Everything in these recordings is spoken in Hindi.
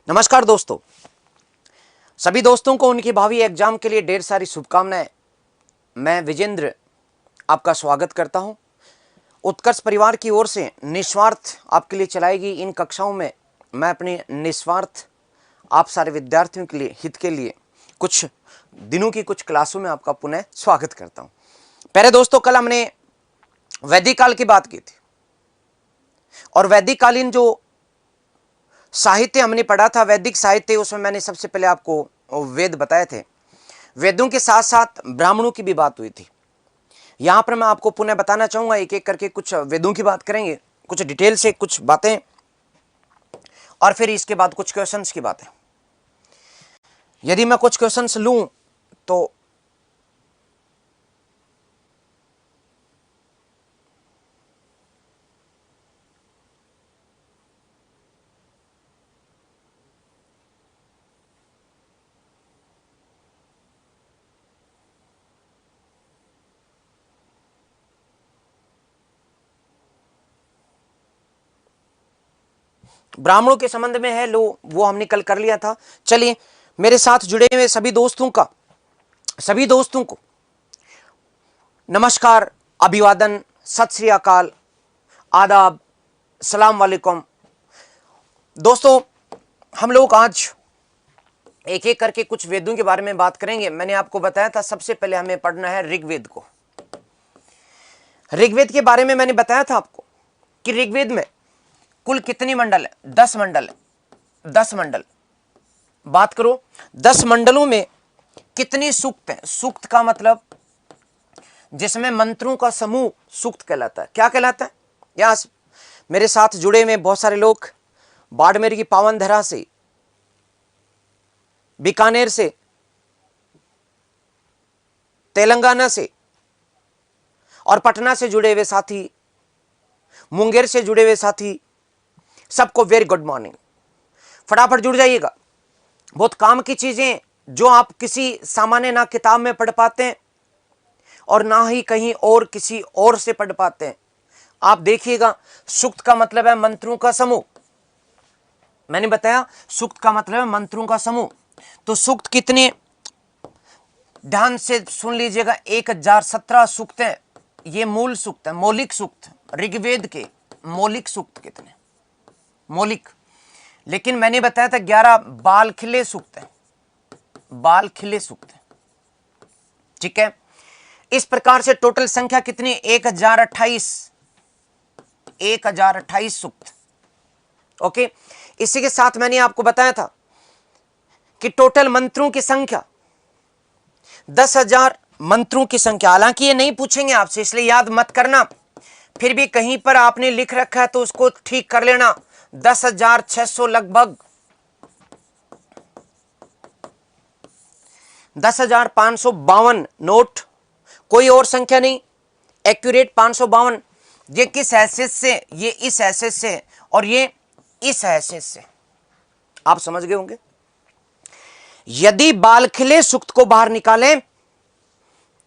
नमस्कार दोस्तों, सभी दोस्तों को उनकी भावी एग्जाम के लिए ढेर सारी शुभकामनाएं। मैं विजेंद्र आपका स्वागत करता हूं। उत्कर्ष परिवार की ओर से निस्वार्थ आपके लिए चलाएगी इन कक्षाओं में मैं अपने निस्वार्थ आप सारे विद्यार्थियों के लिए हित के लिए कुछ दिनों की कुछ क्लासों में आपका पुनः स्वागत करता हूं। पहले दोस्तों, कल हमने वैदिक काल की बात की थी और वैदिक कालीन जो साहित्य हमने पढ़ा था, वैदिक साहित्य, उसमें मैंने सबसे पहले आपको वेद बताए थे। वेदों के साथ साथ ब्राह्मणों की भी बात हुई थी। यहां पर मैं आपको पुनः बताना चाहूंगा, एक एक करके कुछ वेदों की बात करेंगे, कुछ डिटेल से कुछ बातें, और फिर इसके बाद कुछ क्वेश्चंस की बातें। यदि मैं कुछ क्वेश्चंस लूं तो ब्राह्मणों के संबंध में है, लो वो हमने कल कर लिया था। चलिए, मेरे साथ जुड़े हुए सभी दोस्तों को नमस्कार, अभिवादन, सत श्री अकाल, आदाब, सलाम वालेकुम। दोस्तों, हम लोग आज एक एक करके कुछ वेदों के बारे में बात करेंगे। मैंने आपको बताया था सबसे पहले हमें पढ़ना है ऋग्वेद को। ऋग्वेद के बारे में मैंने बताया था आपको कि ऋग्वेद में कुल कितनी मंडल है? 10 मंडल है। 10 मंडल, बात करो 10 मंडलों में कितनी सूक्त है? सूक्त का मतलब जिसमें मंत्रों का समूह सूक्त कहलाता है। क्या कहलाता है? यहां मेरे साथ जुड़े में बहुत सारे लोग बाड़मेर की पावन धरा से, बीकानेर से, तेलंगाना से और पटना से जुड़े हुए साथी, मुंगेर से जुड़े हुए साथी, सबको वेरी गुड मॉर्निंग। फटाफट जुड़ जाइएगा। बहुत काम की चीजें जो आप किसी सामान्य ना किताब में पढ़ पाते हैं और ना ही कहीं और किसी और से पढ़ पाते हैं। आप देखिएगा, सूक्त का मतलब है मंत्रों का समूह। मैंने बताया सूक्त का मतलब है मंत्रों का समूह। तो सूक्त कितने, ध्यान से सुन लीजिएगा, 1017 सूक्त है। ये मूल सूक्त है, मौलिक सूक्त। ऋग्वेद के मौलिक सूक्त कितने? मौलिक। लेकिन मैंने बताया था 11 बाल खिले सूक्त है। बाल खिले सूक्त है, ठीक है। इस प्रकार से टोटल संख्या कितनी? 1028। 1028 सूक्त। ओके। इसी के साथ मैंने आपको बताया था कि टोटल मंत्रों की संख्या 10,000 मंत्रों की संख्या। हालांकि ये नहीं पूछेंगे आपसे, इसलिए याद मत करना। फिर भी कहीं पर आपने लिख रखा है तो उसको ठीक कर लेना। 10,600 लगभग, 10,552 नोट, कोई और संख्या नहीं, एक्यूरेट 552। ये किस हैसियत से? ये इस हैसियत से और ये इस हैसियत से। आप समझ गए होंगे। यदि बालखिले सूक्त को बाहर निकालें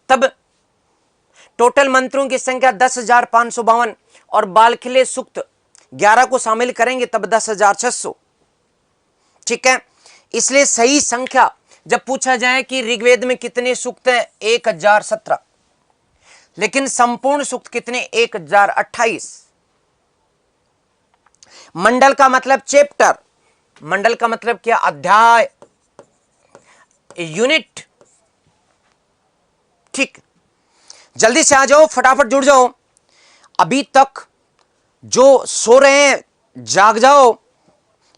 तब टोटल मंत्रों की संख्या 10,552 और बालखिले सूक्त 11 को शामिल करेंगे तब 10,600, ठीक है। इसलिए सही संख्या जब पूछा जाए कि ऋग्वेद में कितने सूक्त हैं, 1017। लेकिन संपूर्ण सूक्त कितने? 1028। मंडल का मतलब चैप्टर, मंडल का मतलब क्या? अध्याय, यूनिट, ठीक। जल्दी से आ जाओ, फटाफट जुड़ जाओ। अभी तक जो सो रहे हैं जाग जाओ।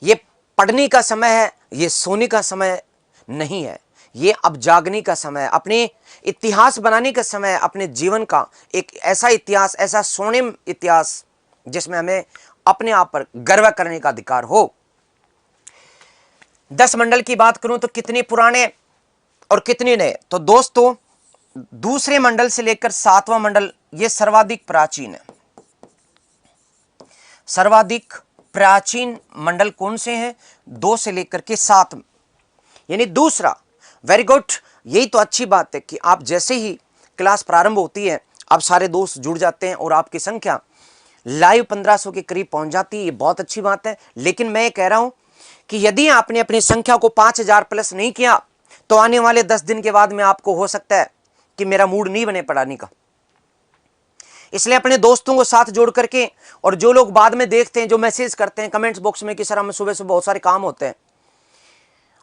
ये पढ़ने का समय है, ये सोने का समय नहीं है। ये अब जागने का समय है, अपने इतिहास बनाने का समय है, अपने जीवन का एक ऐसा इतिहास, ऐसा स्वर्णिम इतिहास जिसमें हमें अपने आप पर गर्व करने का अधिकार हो। 10 मंडल की बात करूं तो कितने पुराने और कितने नए? तो दोस्तों, दूसरे मंडल से लेकर 7वां मंडल ये सर्वाधिक प्राचीन है। सर्वाधिक प्राचीन मंडल कौन से हैं? 2 से लेकर के 7, यानी दूसरा। Very good. यही तो अच्छी बात है कि आप जैसे ही क्लास प्रारंभ होती है आप सारे दोस्त जुड़ जाते हैं और आपकी संख्या लाइव 1500 के करीब पहुंच जाती है। ये बहुत अच्छी बात है। लेकिन मैं कह रहा हूं कि यदि आपने अपनी संख्या को 5000 प्लस नहीं किया तो आने वाले 10 दिन के बाद में आपको हो सकता है कि मेरा मूड नहीं बने पढ़ाने का। इसलिए अपने दोस्तों को साथ जोड़ करके, और जो लोग बाद में देखते हैं, जो मैसेज करते हैं कमेंट्स बॉक्स में कि सर हम सुबह सुबह बहुत सारे काम होते हैं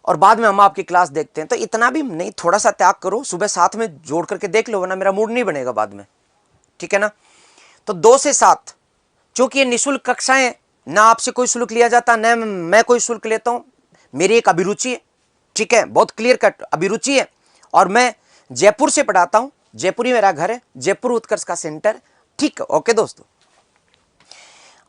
और बाद में हम आपकी क्लास देखते हैं, तो इतना भी नहीं, थोड़ा सा त्याग करो, सुबह साथ में जोड़ करके देख लो, वरना मेरा मूड नहीं बनेगा बाद में, ठीक है ना। तो 2 से 7, चूंकि ये निःशुल्क कक्षाएं, ना आपसे कोई शुल्क लिया जाता, न मैं कोई शुल्क लेता हूं, मेरी एक अभिरुचि है, ठीक है, बहुत क्लियर कट अभिरुचि है, और मैं जयपुर से पढ़ाता हूं, जयपुर ही मेरा घर है, जयपुर उत्कर्ष का सेंटर, ठीक है। ओके दोस्तों,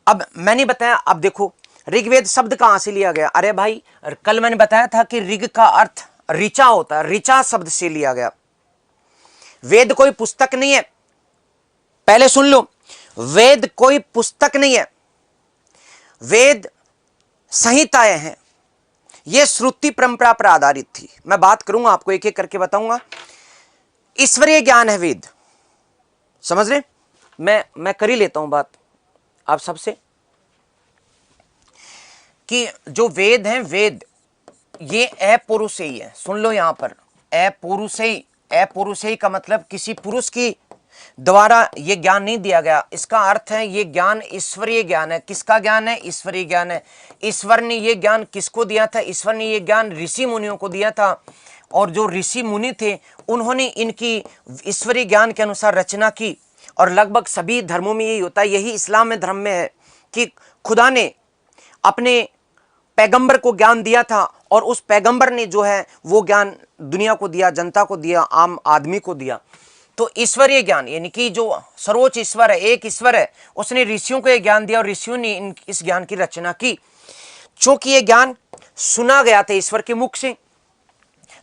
अब मैंने बताया, अब देखो ऋग्वेद शब्द कहां से लिया गया। अरे भाई, कल मैंने बताया था कि ऋग का अर्थ ऋचा होता है, ऋचा शब्द से लिया गया। वेद कोई पुस्तक नहीं है, पहले सुन लो, वेद कोई पुस्तक नहीं है, वेद संहिताएं हैं, यह श्रुति परंपरा पर आधारित थी। मैं बात करूंगा, आपको एक एक करके बताऊंगा। ईश्वरीय ज्ञान है वेद, समझ रहे। मैं कर ही लेता हूं बात आप सबसे कि जो वेद हैं, वेद ये अपौरुषेयी है। सुन लो यहां पर अपौरुषेयी, अपौरुषेयी का मतलब किसी पुरुष की द्वारा ये ज्ञान नहीं दिया गया। इसका अर्थ है ये ज्ञान ईश्वरीय ज्ञान है। किसका ज्ञान है? ईश्वरीय ज्ञान है। ईश्वर ने ये ज्ञान किसको दिया था? ईश्वर ने ये ज्ञान ऋषि मुनियों को दिया था, और जो ऋषि मुनि थे उन्होंने इनकी ईश्वरीय ज्ञान के अनुसार रचना की। और लगभग सभी धर्मों में यही होता है, यही इस्लाम में धर्म में है कि खुदा ने अपने पैगंबर को ज्ञान दिया था, और उस पैगंबर ने जो है वो ज्ञान दुनिया को दिया, जनता को दिया, आम आदमी को दिया। तो ईश्वरीय ज्ञान यानी कि जो सर्वोच्च ईश्वर है, एक ईश्वर है, उसने ऋषियों को यह ज्ञान दिया और ऋषियों ने इस ज्ञान की रचना की। चूंकि यह ज्ञान सुना गया था ईश्वर के मुख से,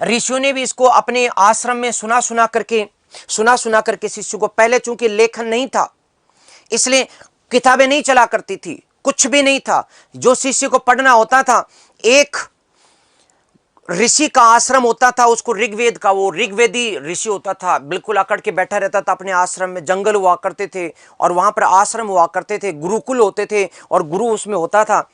ऋषियों ने भी इसको अपने आश्रम में सुना सुना करके शिष्यों को, पहले चूंकि लेखन नहीं था इसलिए किताबें नहीं चला करती थी, कुछ भी नहीं था। जो शिष्य को पढ़ना होता था, एक ऋषि का आश्रम होता था, उसको ऋग्वेद का, वो ऋग्वेदी ऋषि होता था, बिल्कुल अकड़ के बैठा रहता था अपने आश्रम में। जंगल हुआ करते थे और वहां पर आश्रम हुआ करते थे, गुरुकुल होते थे और गुरु उसमें होता था।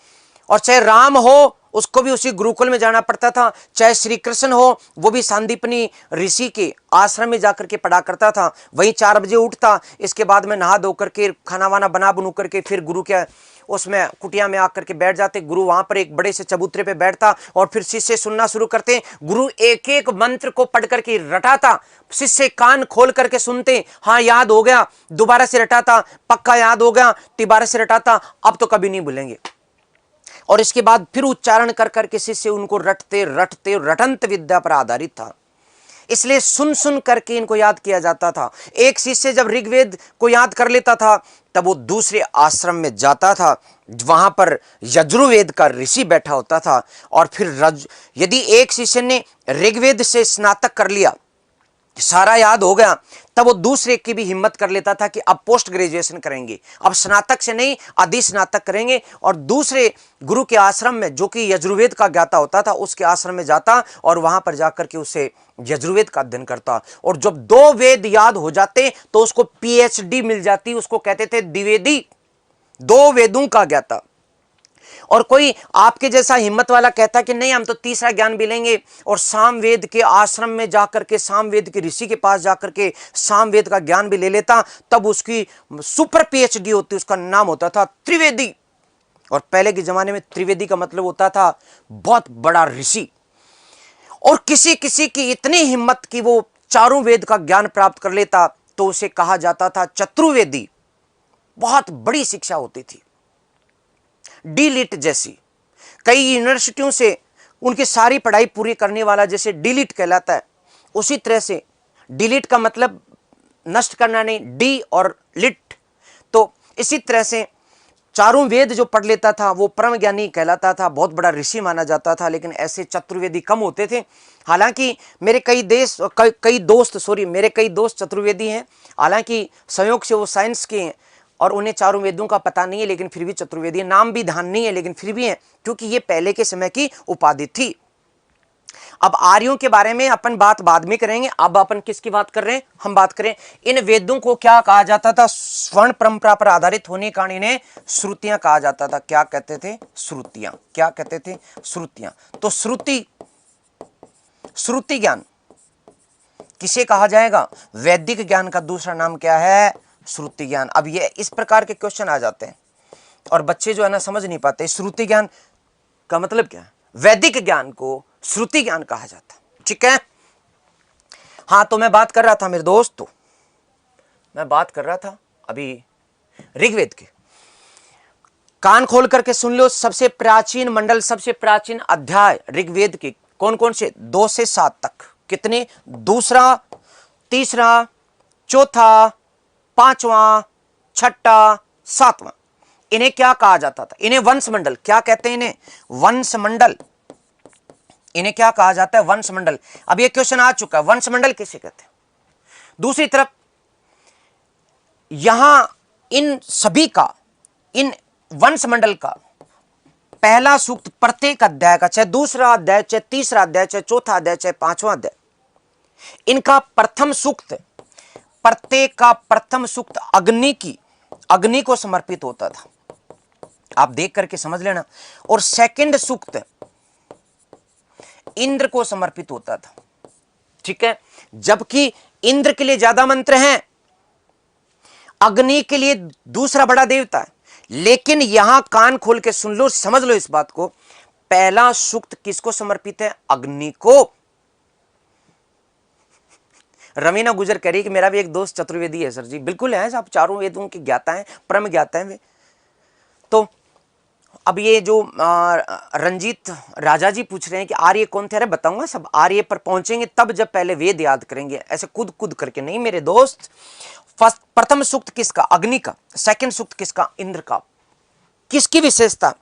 और चाहे राम हो उसको भी उसी गुरुकुल में जाना पड़ता था, चाहे श्री कृष्ण हो वो भी सांदीपनी ऋषि के आश्रम में जाकर के पढ़ा करता था। वहीं 4 बजे उठता, इसके बाद में नहा धो करके खाना वाना बना बनू करके फिर गुरु के उसमें कुटिया में आकर के बैठ जाते। गुरु वहां पर एक बड़े से चबूतरे पे बैठता और फिर शिष्य सुनना शुरू करते। गुरु एक एक मंत्र को पढ़ करके रटाता, शिष्य कान खोल करके सुनते, हाँ याद हो गया, दोबारा से रटाता, पक्का याद हो गया, दोबारा से रटाता, अब तो कभी नहीं भूलेंगे। और इसके बाद फिर उच्चारण कर करके शिष्य उनको रटते रटते, रटंत विद्या पर आधारित था, इसलिए सुन सुन करके इनको याद किया जाता था। एक शिष्य जब ऋग्वेद को याद कर लेता था तब वो दूसरे आश्रम में जाता था, वहां पर यजुर्वेद का ऋषि बैठा होता था। और फिर यदि एक शिष्य ने ऋग्वेद से स्नातक कर लिया, सारा याद हो गया, तब वो दूसरे की भी हिम्मत कर लेता था कि अब पोस्ट ग्रेजुएशन करेंगे, अब स्नातक से नहीं अधिस्नातक करेंगे, और दूसरे गुरु के आश्रम में जो कि यजुर्वेद का ज्ञाता होता था उसके आश्रम में जाता और वहां पर जाकर के उसे यजुर्वेद का अध्ययन करता। और जब 2 वेद याद हो जाते तो उसको PhD मिल जाती, उसको कहते थे द्विवेदी, 2 वेदों का ज्ञाता। और कोई आपके जैसा हिम्मत वाला कहता कि नहीं हम तो तीसरा ज्ञान भी लेंगे और सामवेद के आश्रम में जाकर के, सामवेद के ऋषि के पास जाकर के सामवेद का ज्ञान भी ले लेता, तब उसकी सुपर PhD होती, उसका नाम होता था त्रिवेदी। और पहले के जमाने में त्रिवेदी का मतलब होता था बहुत बड़ा ऋषि। और किसी किसी की इतनी हिम्मत कि वो चारों वेद का ज्ञान प्राप्त कर लेता तो उसे कहा जाता था चतुर्वेदी। बहुत बड़ी शिक्षा होती थी। डीलिट जैसी कई यूनिवर्सिटियों से उनकी सारी पढ़ाई पूरी करने वाला जैसे डीलिट कहलाता है, उसी तरह से डीलिट का मतलब नष्ट करना नहीं, डी और लिट, तो इसी तरह से चारों वेद जो पढ़ लेता था वो परम ज्ञानी कहलाता था, बहुत बड़ा ऋषि माना जाता था। लेकिन ऐसे चतुर्वेदी कम होते थे। हालांकि मेरे कई दोस्त चतुर्वेदी हैं, हालांकि संयोग से वो साइंस के हैं और उन्हें चारों वेदों का पता नहीं है, लेकिन फिर भी चतुर्वेदी, नाम भी ध्यान नहीं है लेकिन फिर भी है, क्योंकि ये पहले के समय की उपाधि थी। अब आर्यों के बारे में अपन बात बाद में करेंगे, अब अपन किसकी बात कर रहे हैं, हम बात करें इन वेदों को क्या कहा जाता था, स्वर्ण परंपरा पर आधारित होने के कारण इन्हें श्रुतियां कहा जाता था। क्या कहते थे, श्रुतियां। क्या कहते थे, श्रुतियां। तो श्रुति, श्रुति ज्ञान किसे कहा जाएगा, वैदिक ज्ञान का दूसरा नाम क्या है, श्रुति ज्ञान। अब ये इस प्रकार के क्वेश्चन आ जाते हैं और बच्चे जो है ना समझ नहीं पाते, श्रुति ज्ञान का मतलब क्या है। वैदिक ज्ञान को श्रुति ज्ञान कहा जाता है, ठीक है। हाँ, तो मैं बात कर रहा था मेरे दोस्तों, मैं बात कर रहा था अभी ऋग्वेद के। कान खोल करके सुन लो, सबसे प्राचीन मंडल, सबसे प्राचीन अध्याय ऋग्वेद के कौन कौन से, 2 से 7 तक। कितने, दूसरा, तीसरा, चौथा, पांचवा, छठा, सातवां। इन्हें क्या कहा जाता था, इन्हें वंश मंडल। क्या कहते हैं इन्हें, वंश मंडल। इन्हें क्या कहा जाता है, वंश मंडल। अब ये क्वेश्चन आ चुका है, वंश मंडल किसे कहते हैं। दूसरी तरफ यहां इन सभी का, इन वंश मंडल का पहला सूक्त प्रत्येक अध्याय का, चाहे दूसरा अध्याय, चाहे तीसरा अध्याय, चाहे चौथा अध्याय, चाहे पांचवा अध्याय, इनका प्रथम सूक्त, प्रत्येक का प्रथम सूक्त अग्नि को समर्पित होता था। आप देख करके समझ लेना। और सेकंड सूक्त इंद्र को समर्पित होता था, ठीक है। जबकि इंद्र के लिए ज्यादा मंत्र हैं, अग्नि के लिए दूसरा बड़ा देवता है। लेकिन यहां कान खोल के सुन लो, समझ लो इस बात को, पहला सूक्त किसको समर्पित है, अग्नि को। रवीना गुजर कह रही कि मेरा भी एक दोस्त चतुर्वेदी है सर जी। बिल्कुल है, आप चारों वेदों के ज्ञाता हैं, परम ज्ञाता हैं वे। तो अब ये जो रंजीत राजा जी पूछ रहे हैं कि आर्य कौन थे, अरे बताऊंगा सब, आर्य पर पहुंचेंगे तब जब पहले वेद याद करेंगे, ऐसे कूद कूद करके नहीं मेरे दोस्त। फर्स्ट, प्रथम सूक्त किसका, अग्नि का। सेकंड सूक्त किसका, इंद्र का। किसकी विशेषता,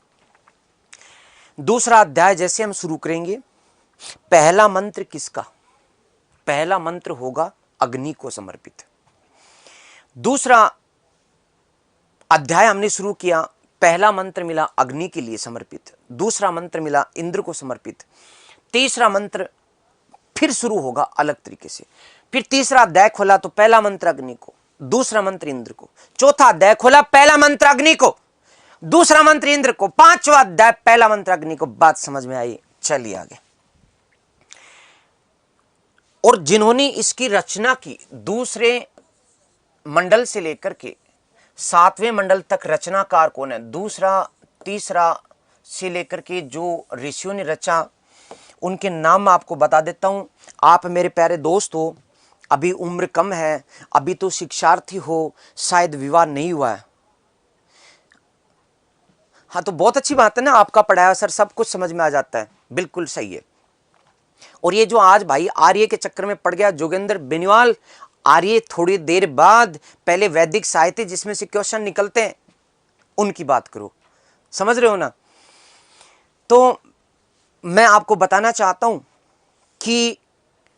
दूसरा अध्याय जैसे हम शुरू करेंगे, पहला मंत्र किसका, पहला मंत्र होगा अग्नि को समर्पित। दूसरा अध्याय हमने शुरू किया, पहला मंत्र मिला अग्नि के लिए समर्पित, दूसरा मंत्र मिला इंद्र को समर्पित, तीसरा मंत्र फिर शुरू होगा अलग तरीके से। फिर तीसरा अध्याय खोला तो पहला मंत्र अग्नि को, दूसरा मंत्र इंद्र को। चौथा अध्याय खोला, पहला मंत्र अग्नि को, दूसरा मंत्र इंद्र को। पांचवा अध्याय पहला मंत्र अग्नि को। बात समझ में आई, चलिए आगे। और जिन्होंने इसकी रचना की, दूसरे मंडल से लेकर के 7वें मंडल तक रचनाकार कौन है, दूसरा तीसरा से लेकर के जो ऋषियों ने रचा, उनके नाम मैं आपको बता देता हूं। आप मेरे प्यारे दोस्त हो, अभी उम्र कम है, अभी तो शिक्षार्थी हो, शायद विवाह नहीं हुआ है। हाँ, तो बहुत अच्छी बात है ना, आपका पढ़ाया सर सब कुछ समझ में आ जाता है, बिल्कुल सही है। और ये जो आज भाई आर्य के चक्कर में पड़ गया, जोगेंद्र बेनीवाल, आर्य थोड़ी देर बाद, पहले वैदिक साहित्य जिसमें से क्वेश्चन निकलते हैं उनकी बात करो, समझ रहे हो ना। तो मैं आपको बताना चाहता हूं कि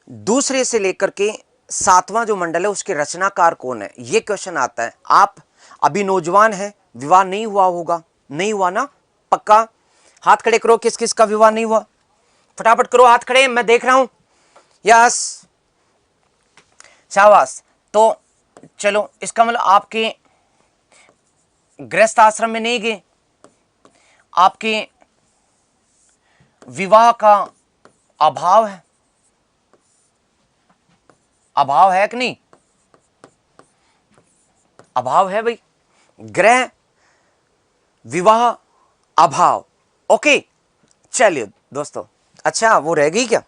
दूसरे से लेकर के 7वां जो मंडल है उसके रचनाकार कौन है, ये क्वेश्चन आता है। आप अभी नौजवान हैं, विवाह नहीं हुआ होगा, नहीं हुआ ना, पक्का हाथ खड़े करो, किस किस का विवाह नहीं हुआ, फटाफट करो हाथ खड़े, मैं देख रहा हूं। यस, शाबाश। तो चलो, इसका मतलब आपके गृहस्थ आश्रम में नहीं गए, आपके विवाह का अभाव है, अभाव है कि नहीं, अभाव है भाई, ग्रह विवाह अभाव। ओके, चलिए दोस्तों, अच्छा वो रह गई क्या,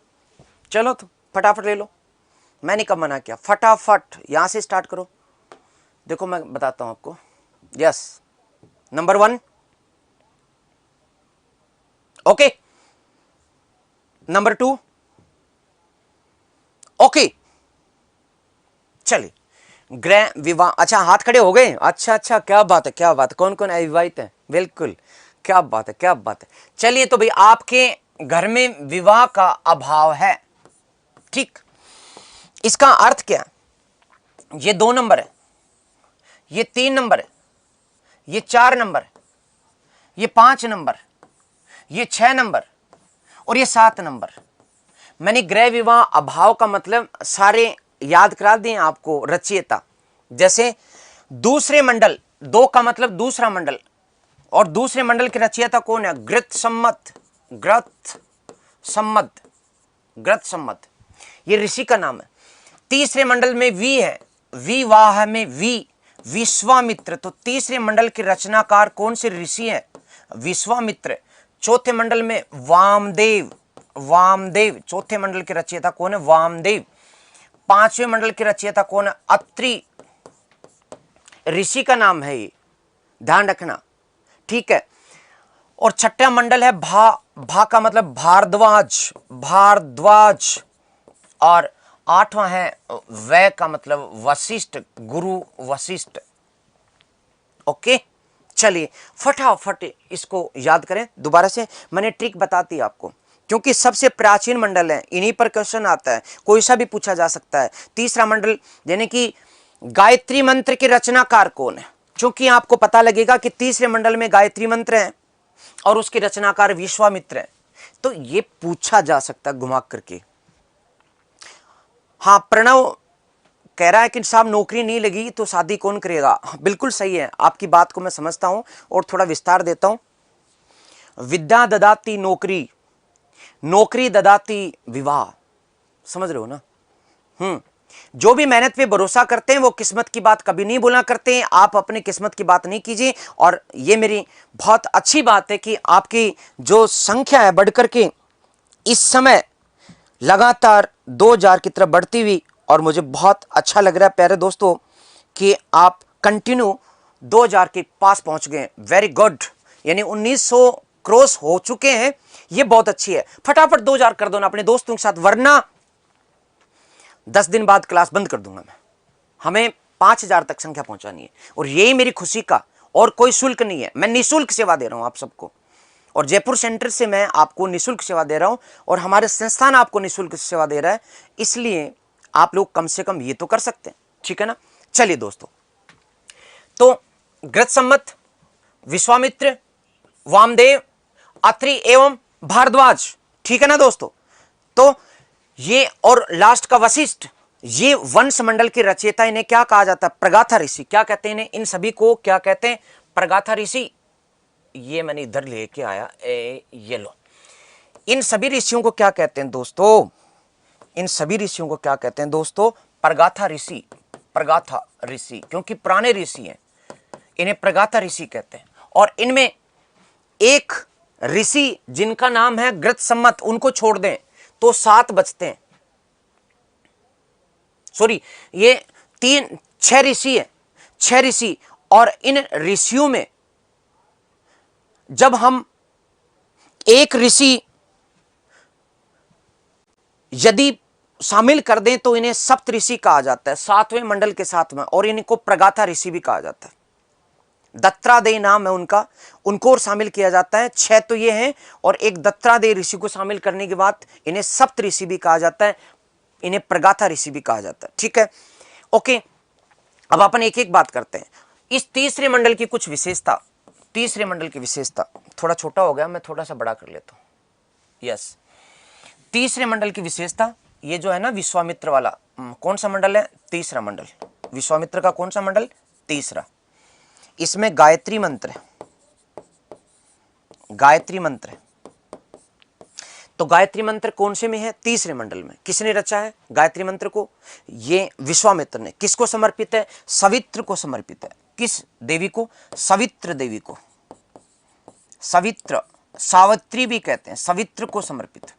चलो तो फटाफट ले लो, मैंने कब मना किया, फटाफट यहां से स्टार्ट करो। देखो मैं बताता हूं आपको। Yes, number 1, okay, number 2, okay. चलिए, ग्रह विवाह, अच्छा हाथ खड़े हो गए, अच्छा अच्छा, क्या बात है, क्या बात है, कौन कौन अविवाहित है, बिल्कुल, क्या बात है, क्या बात है। चलिए, तो भाई आपके घर में विवाह का अभाव है, ठीक। इसका अर्थ क्या है, ये 2 नंबर है, ये 3 नंबर है, ये 4 नंबर है, ये 5 नंबर, ये 6 नंबर और ये 7 नंबर। मैंने गृह विवाह अभाव का मतलब सारे याद करा दिए आपको। रचयिता जैसे दूसरे मंडल, दो का मतलब दूसरा मंडल, और दूसरे मंडल के रचयिता कौन है? ग्रथ सम्मत, ग्रथ सम्मत, ग्रथ सम्मत, ये ऋषि का नाम है। तीसरे मंडल में वी है, विवाह में वी, विश्वामित्र। तो तीसरे मंडल के रचनाकार कौन से ऋषि हैं? विश्वामित्र। चौथे मंडल में वामदेव, वामदेव चौथे मंडल के रचयिता कौन है? वामदेव। पांचवें मंडल के रचयिता कौन है? अत्रि, ऋषि का नाम है ये, ध्यान रखना, ठीक है। और छठा मंडल है भा, भा का मतलब भारद्वाज, भारद्वाज। और आठवां है वै का मतलब वशिष्ठ, गुरु वशिष्ठ। ओके, चलिए फटाफट इसको याद करें दोबारा से। मैंने ट्रिक बताती आपको, क्योंकि सबसे प्राचीन मंडल है, इन्हीं पर क्वेश्चन आता है, कोई सा भी पूछा जा सकता है। तीसरा मंडल यानी कि गायत्री मंत्र के रचनाकार कौन है? क्योंकि आपको पता लगेगा कि तीसरे मंडल में गायत्री मंत्र है और उसके रचनाकार विश्वामित्र है, तो ये पूछा जा सकता है घुमा करके। हाँ, प्रणव कह रहा है कि साहब नौकरी नहीं लगी तो शादी कौन करेगा? बिल्कुल सही है, आपकी बात को मैं समझता हूं और थोड़ा विस्तार देता हूं। विद्या ददाती नौकरी, नौकरी ददाती विवाह, समझ रहे हो ना? जो भी मेहनत पे भरोसा करते हैं वो किस्मत की बात कभी नहीं बोला करते हैं। आप अपनी किस्मत की बात नहीं कीजिए। और ये मेरी बहुत अच्छी बात है कि आपकी जो संख्या है बढ़कर के इस समय लगातार 2000 की तरफ बढ़ती हुई, और मुझे बहुत अच्छा लग रहा है प्यारे दोस्तों कि आप कंटिन्यू 2000 के पास पहुंच गए। वेरी गुड, यानी 1900 क्रॉस हो चुके हैं, ये बहुत अच्छी है। फटाफट 2000 कर दो ना अपने दोस्तों के साथ, वरना 10 दिन बाद क्लास बंद कर दूंगा मैं। हमें 5000 तक संख्या पहुंचानी है, और यही मेरी खुशी का, और कोई शुल्क नहीं है। मैं निःशुल्क सेवा दे रहा हूं आप सबको, और जयपुर सेंटर से मैं आपको निःशुल्क सेवा दे रहा हूं, और हमारे संस्थान आपको निःशुल्क सेवा दे रहा है। इसलिए आप लोग कम से कम ये तो कर सकते हैं, ठीक है ना? चलिए दोस्तों, तो ग्रथ सम्मत, विश्वामित्र, वामदेव, अत्रि एवं भारद्वाज, ठीक है ना दोस्तों? तो ये, और लास्ट का वशिष्ठ, ये वंश मंडल के रचयिता। इन्हें क्या कहा जाता है? प्रगाथा ऋषि। क्या कहते हैं इन्हें? इन सभी को क्या कहते हैं? प्रगाथा ऋषि। ये मैंने इधर लेके आया, ये लो। इन सभी ऋषियों को क्या कहते हैं दोस्तों? इन सभी ऋषियों को क्या कहते हैं दोस्तों? प्रगाथा ऋषि, प्रगाथा ऋषि, क्योंकि पुराने ऋषि हैं, इन्हें प्रगाथा ऋषि कहते हैं। और इनमें एक ऋषि जिनका नाम है ग्रथ सम्मत, उनको छोड़ दें तो 7 बचते हैं। सॉरी, ये 6 ऋषि है, 6 ऋषि। और इन ऋषियों में जब हम एक ऋषि यदि शामिल कर दें तो इन्हें सप्त ऋषि कहा जाता है, 7वें मंडल के साथ में, और इनको प्रगाथा ऋषि भी कहा जाता है। दत्तात्रेय नाम है उनका, उनको और शामिल किया जाता है। 6 तो ये हैं, और एक दत्तात्रेय ऋषि को शामिल करने के बाद इन्हें सप्त ऋषि भी कहा जाता है, इन्हें प्रगाथा ऋषि भी कहा जाता है, ठीक है? ओके, अब अपन एक एक बात करते हैं। इस तीसरे मंडल की कुछ विशेषता, तीसरे मंडल की विशेषता, थोड़ा छोटा हो गया, मैं थोड़ा सा बड़ा कर लेता हूं। यस, तीसरे मंडल की विशेषता, ये जो है ना विश्वामित्र वाला, कौन सा मंडल है? तीसरा मंडल। विश्वामित्र का कौन सा मंडल? तीसरा। इसमें गायत्री मंत्र है, गायत्री मंत्र है। तो गायत्री मंत्र कौन से में है? तीसरे मंडल में। किसने रचा है गायत्री मंत्र को? ये विश्वामित्र ने। किसको समर्पित है? सवित्र को समर्पित है। किस देवी को? सवित्र देवी को। सवित्र, सावित्री भी कहते हैं, सवित्र को समर्पित,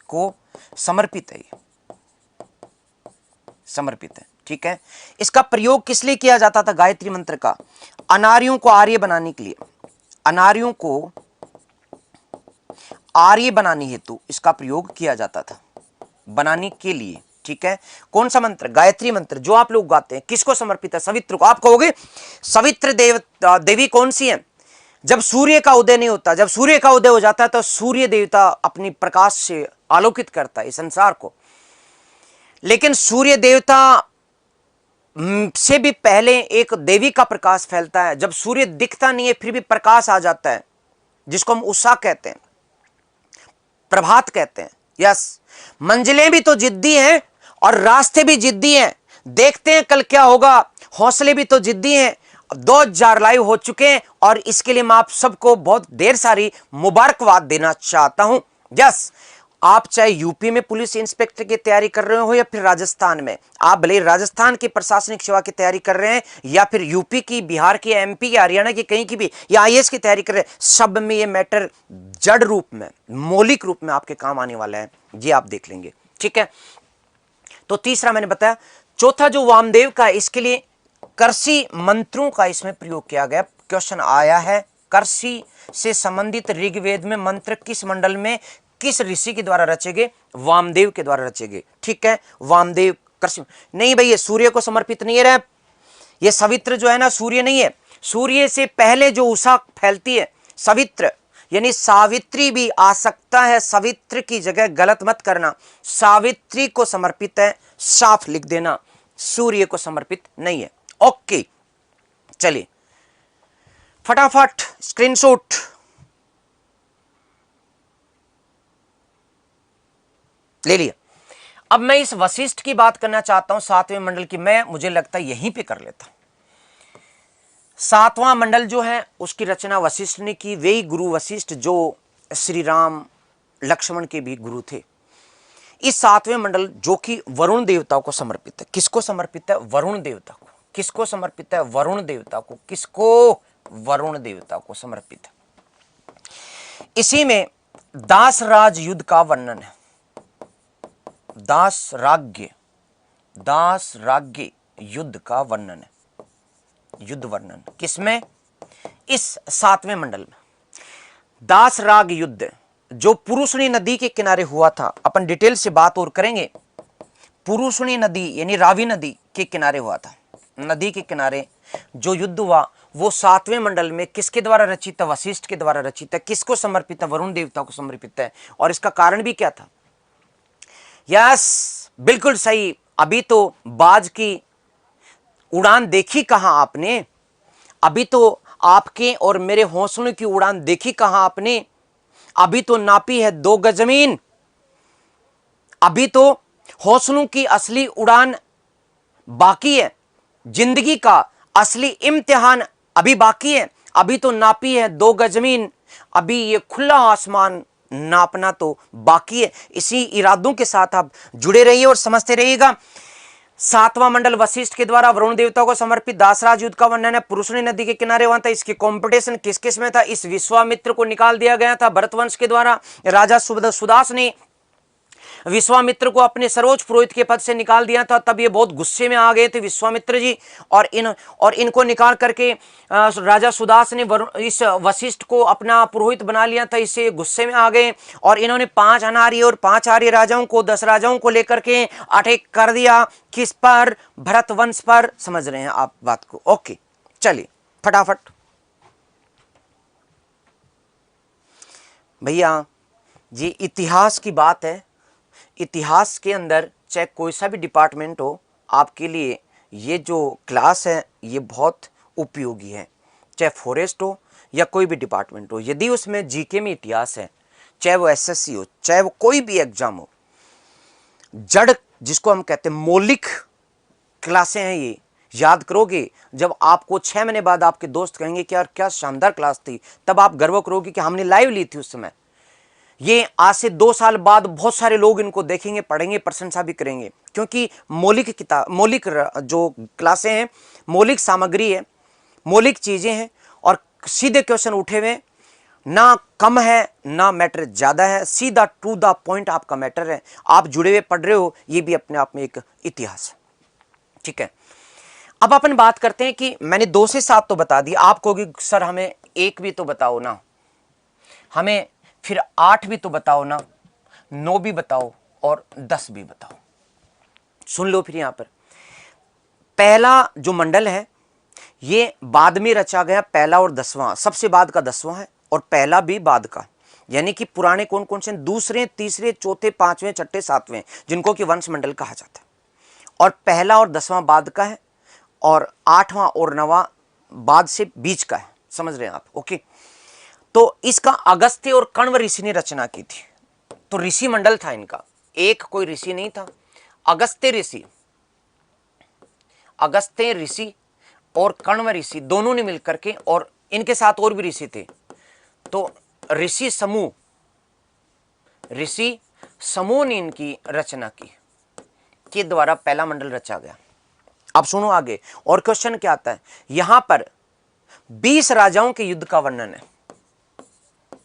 को समर्पित है, ये समर्पित है, ठीक है? इसका प्रयोग किस लिए किया जाता था गायत्री मंत्र का? अनार्यों को आर्य बनाने के लिए, अनार्यों को आर्य बनाने हेतु इसका प्रयोग किया जाता था, बनाने के लिए, ठीक है? कौन सा मंत्र? गायत्री मंत्र, जो आप लोग गाते हैं। किसको समर्पित है? सवित्र को। आप कहोगे सवित्र देवी कौन सी है? जब सूर्य का उदय नहीं होता, जब सूर्य का उदय हो जाता है तो सूर्य देवता अपनी प्रकाश से आलोकित करता है इस संसार को। लेकिन सूर्य देवता से भी पहले एक देवी का प्रकाश फैलता है। जब सूर्य दिखता नहीं है फिर भी प्रकाश आ जाता है, जिसको हम उषा कहते हैं, प्रभात कहते हैं। यस, मंजिलें भी तो जिद्दी हैं और रास्ते भी जिद्दी हैं। देखते हैं कल क्या होगा। हौसले भी तो जिद्दी हैं। 2000 लाइव हो चुके हैं और इसके लिए मैं आप सबको बहुत ढेर सारी मुबारकबाद देना चाहता हूं। यस, आप चाहे यूपी में पुलिस इंस्पेक्टर की तैयारी कर रहे हो या फिर राजस्थान में, आप भले राजस्थान की प्रशासनिक सेवा की तैयारी कर रहे हैं या फिर यूपी की, बिहार की, एमपी की, हरियाणा की, कहीं की भी, या आईएएस की तैयारी कर रहे हैं, सब में ये मैटर जड़ रूप में, मौलिक रूप में आपके काम आने वाला है। ये आप देख लेंगे। ठीक है, तो तीसरा मैंने बताया। चौथा जो वामदेव का, इसके लिए कर्षि मंत्रों का इसमें प्रयोग किया गया। क्वेश्चन आया है, कर्षि से संबंधित ऋग्वेद में मंत्र किस मंडल में किस ऋषि के द्वारा रचे गए? वामदेव के द्वारा रचे गए। ठीक है, वामदेव कर्षि नहीं भाई, ये सूर्य को समर्पित नहीं है। ये सवित्र जो है ना, सूर्य नहीं है। सूर्य से पहले जो उषा फैलती है, सवित्र, यानी सावित्री भी आ सकता है। सवित्र की जगह गलत मत करना, सावित्री को समर्पित है, साफ लिख देना, सूर्य को समर्पित नहीं है। ओके, चलिए फटाफट स्क्रीनशॉट। ले लिया। अब मैं इस वशिष्ठ की बात करना चाहता हूं, 7वें मंडल की। मैं, मुझे लगता है यहीं पे कर लेता। 7वां मंडल जो है उसकी रचना वशिष्ठ ने की। वे ही गुरु वशिष्ठ जो श्री राम लक्ष्मण के भी गुरु थे। इस 7वें मंडल जो कि वरुण देवता को समर्पित है। किसको समर्पित है? वरुण देवता को। किसको समर्पित है? वरुण देवता को। किसको? वरुण देवता को समर्पित है। इसी में दासराज युद्ध का वर्णन है। दासराज्य युद्ध का वर्णन है। युद्ध वर्णन किसमें? इस 7वें मंडल में। दासराग युद्ध जो पुरुषनी नदी के किनारे हुआ था, अपन डिटेल से बात और करेंगे। पुरुषनी नदी यानी रावी नदी के किनारे हुआ था। नदी के किनारे जो युद्ध हुआ वो 7वें मंडल में किसके द्वारा रचित है? वशिष्ठ के द्वारा रचित है। किसको समर्पित है? वरुण देवता को समर्पित है। और इसका कारण भी क्या था? यस, बिल्कुल सही। अभी तो बाज की उड़ान देखी कहां आपने? अभी तो आपके और मेरे हौसलों की उड़ान देखी कहां आपने? अभी तो नापी है 2 गज जमीन। अभी तो हौसलों की असली उड़ान बाकी है। जिंदगी का असली इम्तिहान अभी बाकी है। अभी तो नापी है 2 गज जमीन। अभी ये खुला आसमान नापना तो बाकी है। इसी इरादों के साथ आप जुड़े रहिए और समझते रहिएगा। 7वां मंडल वशिष्ठ के द्वारा वरुण देवता को समर्पित दासराज युद्ध का वर्णन है। पुरुषनी नदी के किनारे हुआ था। इसकी कंपटीशन किस किस में था? इस विश्वामित्र को निकाल दिया गया था भरतवंश के द्वारा। राजा सुदास ने विश्वामित्र को अपने सर्वोच्च पुरोहित के पद से निकाल दिया था। तब ये बहुत गुस्से में आ गए थे विश्वामित्र जी, और इनको निकाल करके राजा सुदास ने इस वशिष्ठ को अपना पुरोहित बना लिया था। इससे गुस्से में आ गए और इन्होंने 5 अनार्य और 5 आर्य राजाओं को, 10 राजाओं को लेकर के अटैक कर दिया। किस पर? भरत वंश पर। समझ रहे हैं आप बात को? ओके, चलिए फटाफट भैया, ये इतिहास की बात है। इतिहास के अंदर चाहे कोई सा भी डिपार्टमेंट हो, आपके लिए ये जो क्लास है ये बहुत उपयोगी है। चाहे फॉरेस्ट हो या कोई भी डिपार्टमेंट हो, यदि उसमें जीके में इतिहास है, चाहे वो एसएससी हो, चाहे वो कोई भी एग्जाम हो, जड़ जिसको हम कहते हैं मौलिक क्लासें हैं, ये याद करोगे। जब आपको 6 महीने बाद आपके दोस्त कहेंगे कि यार क्या शानदार क्लास थी, तब आप गर्व करोगे कि हमने लाइव ली थी उस समय। ये आज से 2 साल बाद बहुत सारे लोग इनको देखेंगे, पढ़ेंगे, प्रशंसा भी करेंगे, क्योंकि मौलिक जो क्लासें हैं, मौलिक सामग्री है, मौलिक चीजें हैं और सीधे क्वेश्चन उठे हुए, ना कम है ना मैटर ज्यादा है, सीधा टू द पॉइंट आपका मैटर है। आप जुड़े हुए पढ़ रहे हो, ये भी अपने आप में एक इतिहास है। ठीक है, अब अपन बात करते हैं कि मैंने 2 से 7 तो बता दिया। आप कहोगे सर हमें 1 भी तो बताओ ना, हमें फिर 8 भी तो बताओ ना, 9 भी बताओ और 10 भी बताओ। सुन लो फिर यहां पर पहला जो मंडल है ये बाद में रचा गया। पहला और 10वां सबसे बाद का 10वां है और पहला भी बाद का, यानी कि पुराने कौन कौन से? दूसरे, तीसरे, चौथे, 5वें, छठे, 7वें, जिनको कि वंश मंडल कहा जाता है। और पहला और 10वां बाद का है और 8वां और 9वां बाद से बीच का है। समझ रहे हैं आप? ओके, तो इसका अगस्त्य और कण्व ऋषि ने रचना की थी। तो ऋषि मंडल था इनका, एक कोई ऋषि नहीं था। अगस्त्य ऋषि और कण्व ऋषि दोनों ने मिलकर के, और इनके साथ और भी ऋषि थे, तो ऋषि समूह ने इनकी रचना की, के द्वारा पहला मंडल रचा गया। अब सुनो आगे, और क्वेश्चन क्या आता है यहां पर 20 राजाओं के युद्ध का वर्णन है,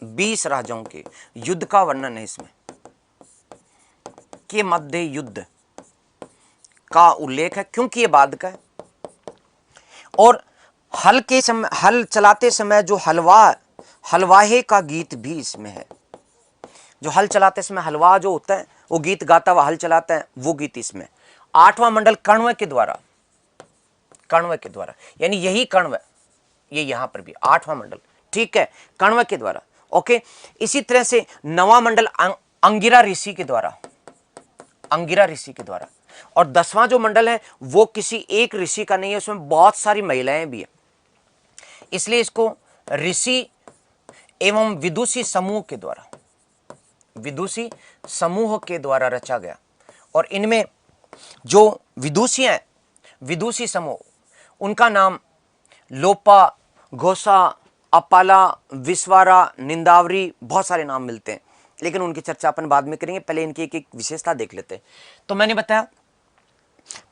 20 राजाओं के युद्ध का वर्णन है इसमें, के मध्य युद्ध का उल्लेख है, क्योंकि ये बाद का है। और हल चलाते समय जो हलवाहे का गीत भी इसमें है, जो हल चलाते समय हलवा जो होता है वो गीत गाता हुआ हल चलाता है, वो गीत इसमें। 8वां मंडल कण्व के द्वारा, यानी यही कण्व, ये यहां पर भी 8वां मंडल, ठीक है, कण्व के द्वारा। ओके, इसी तरह से 9वां मंडल अंगिरा ऋषि के द्वारा, और 10वां जो मंडल है वो किसी एक ऋषि का नहीं है, उसमें बहुत सारी महिलाएं भी है, इसलिए इसको ऋषि एवं विदुषी समूह के द्वारा रचा गया। और इनमें जो विदुषी हैं, विदुषी समूह, उनका नाम लोपा, घोषा, अपाला, विश्वारा, निंदावरी, बहुत सारे नाम मिलते हैं, लेकिन उनकी चर्चा अपन बाद में करेंगे, पहले इनकी एक एक विशेषता देख लेते हैं। तो मैंने बताया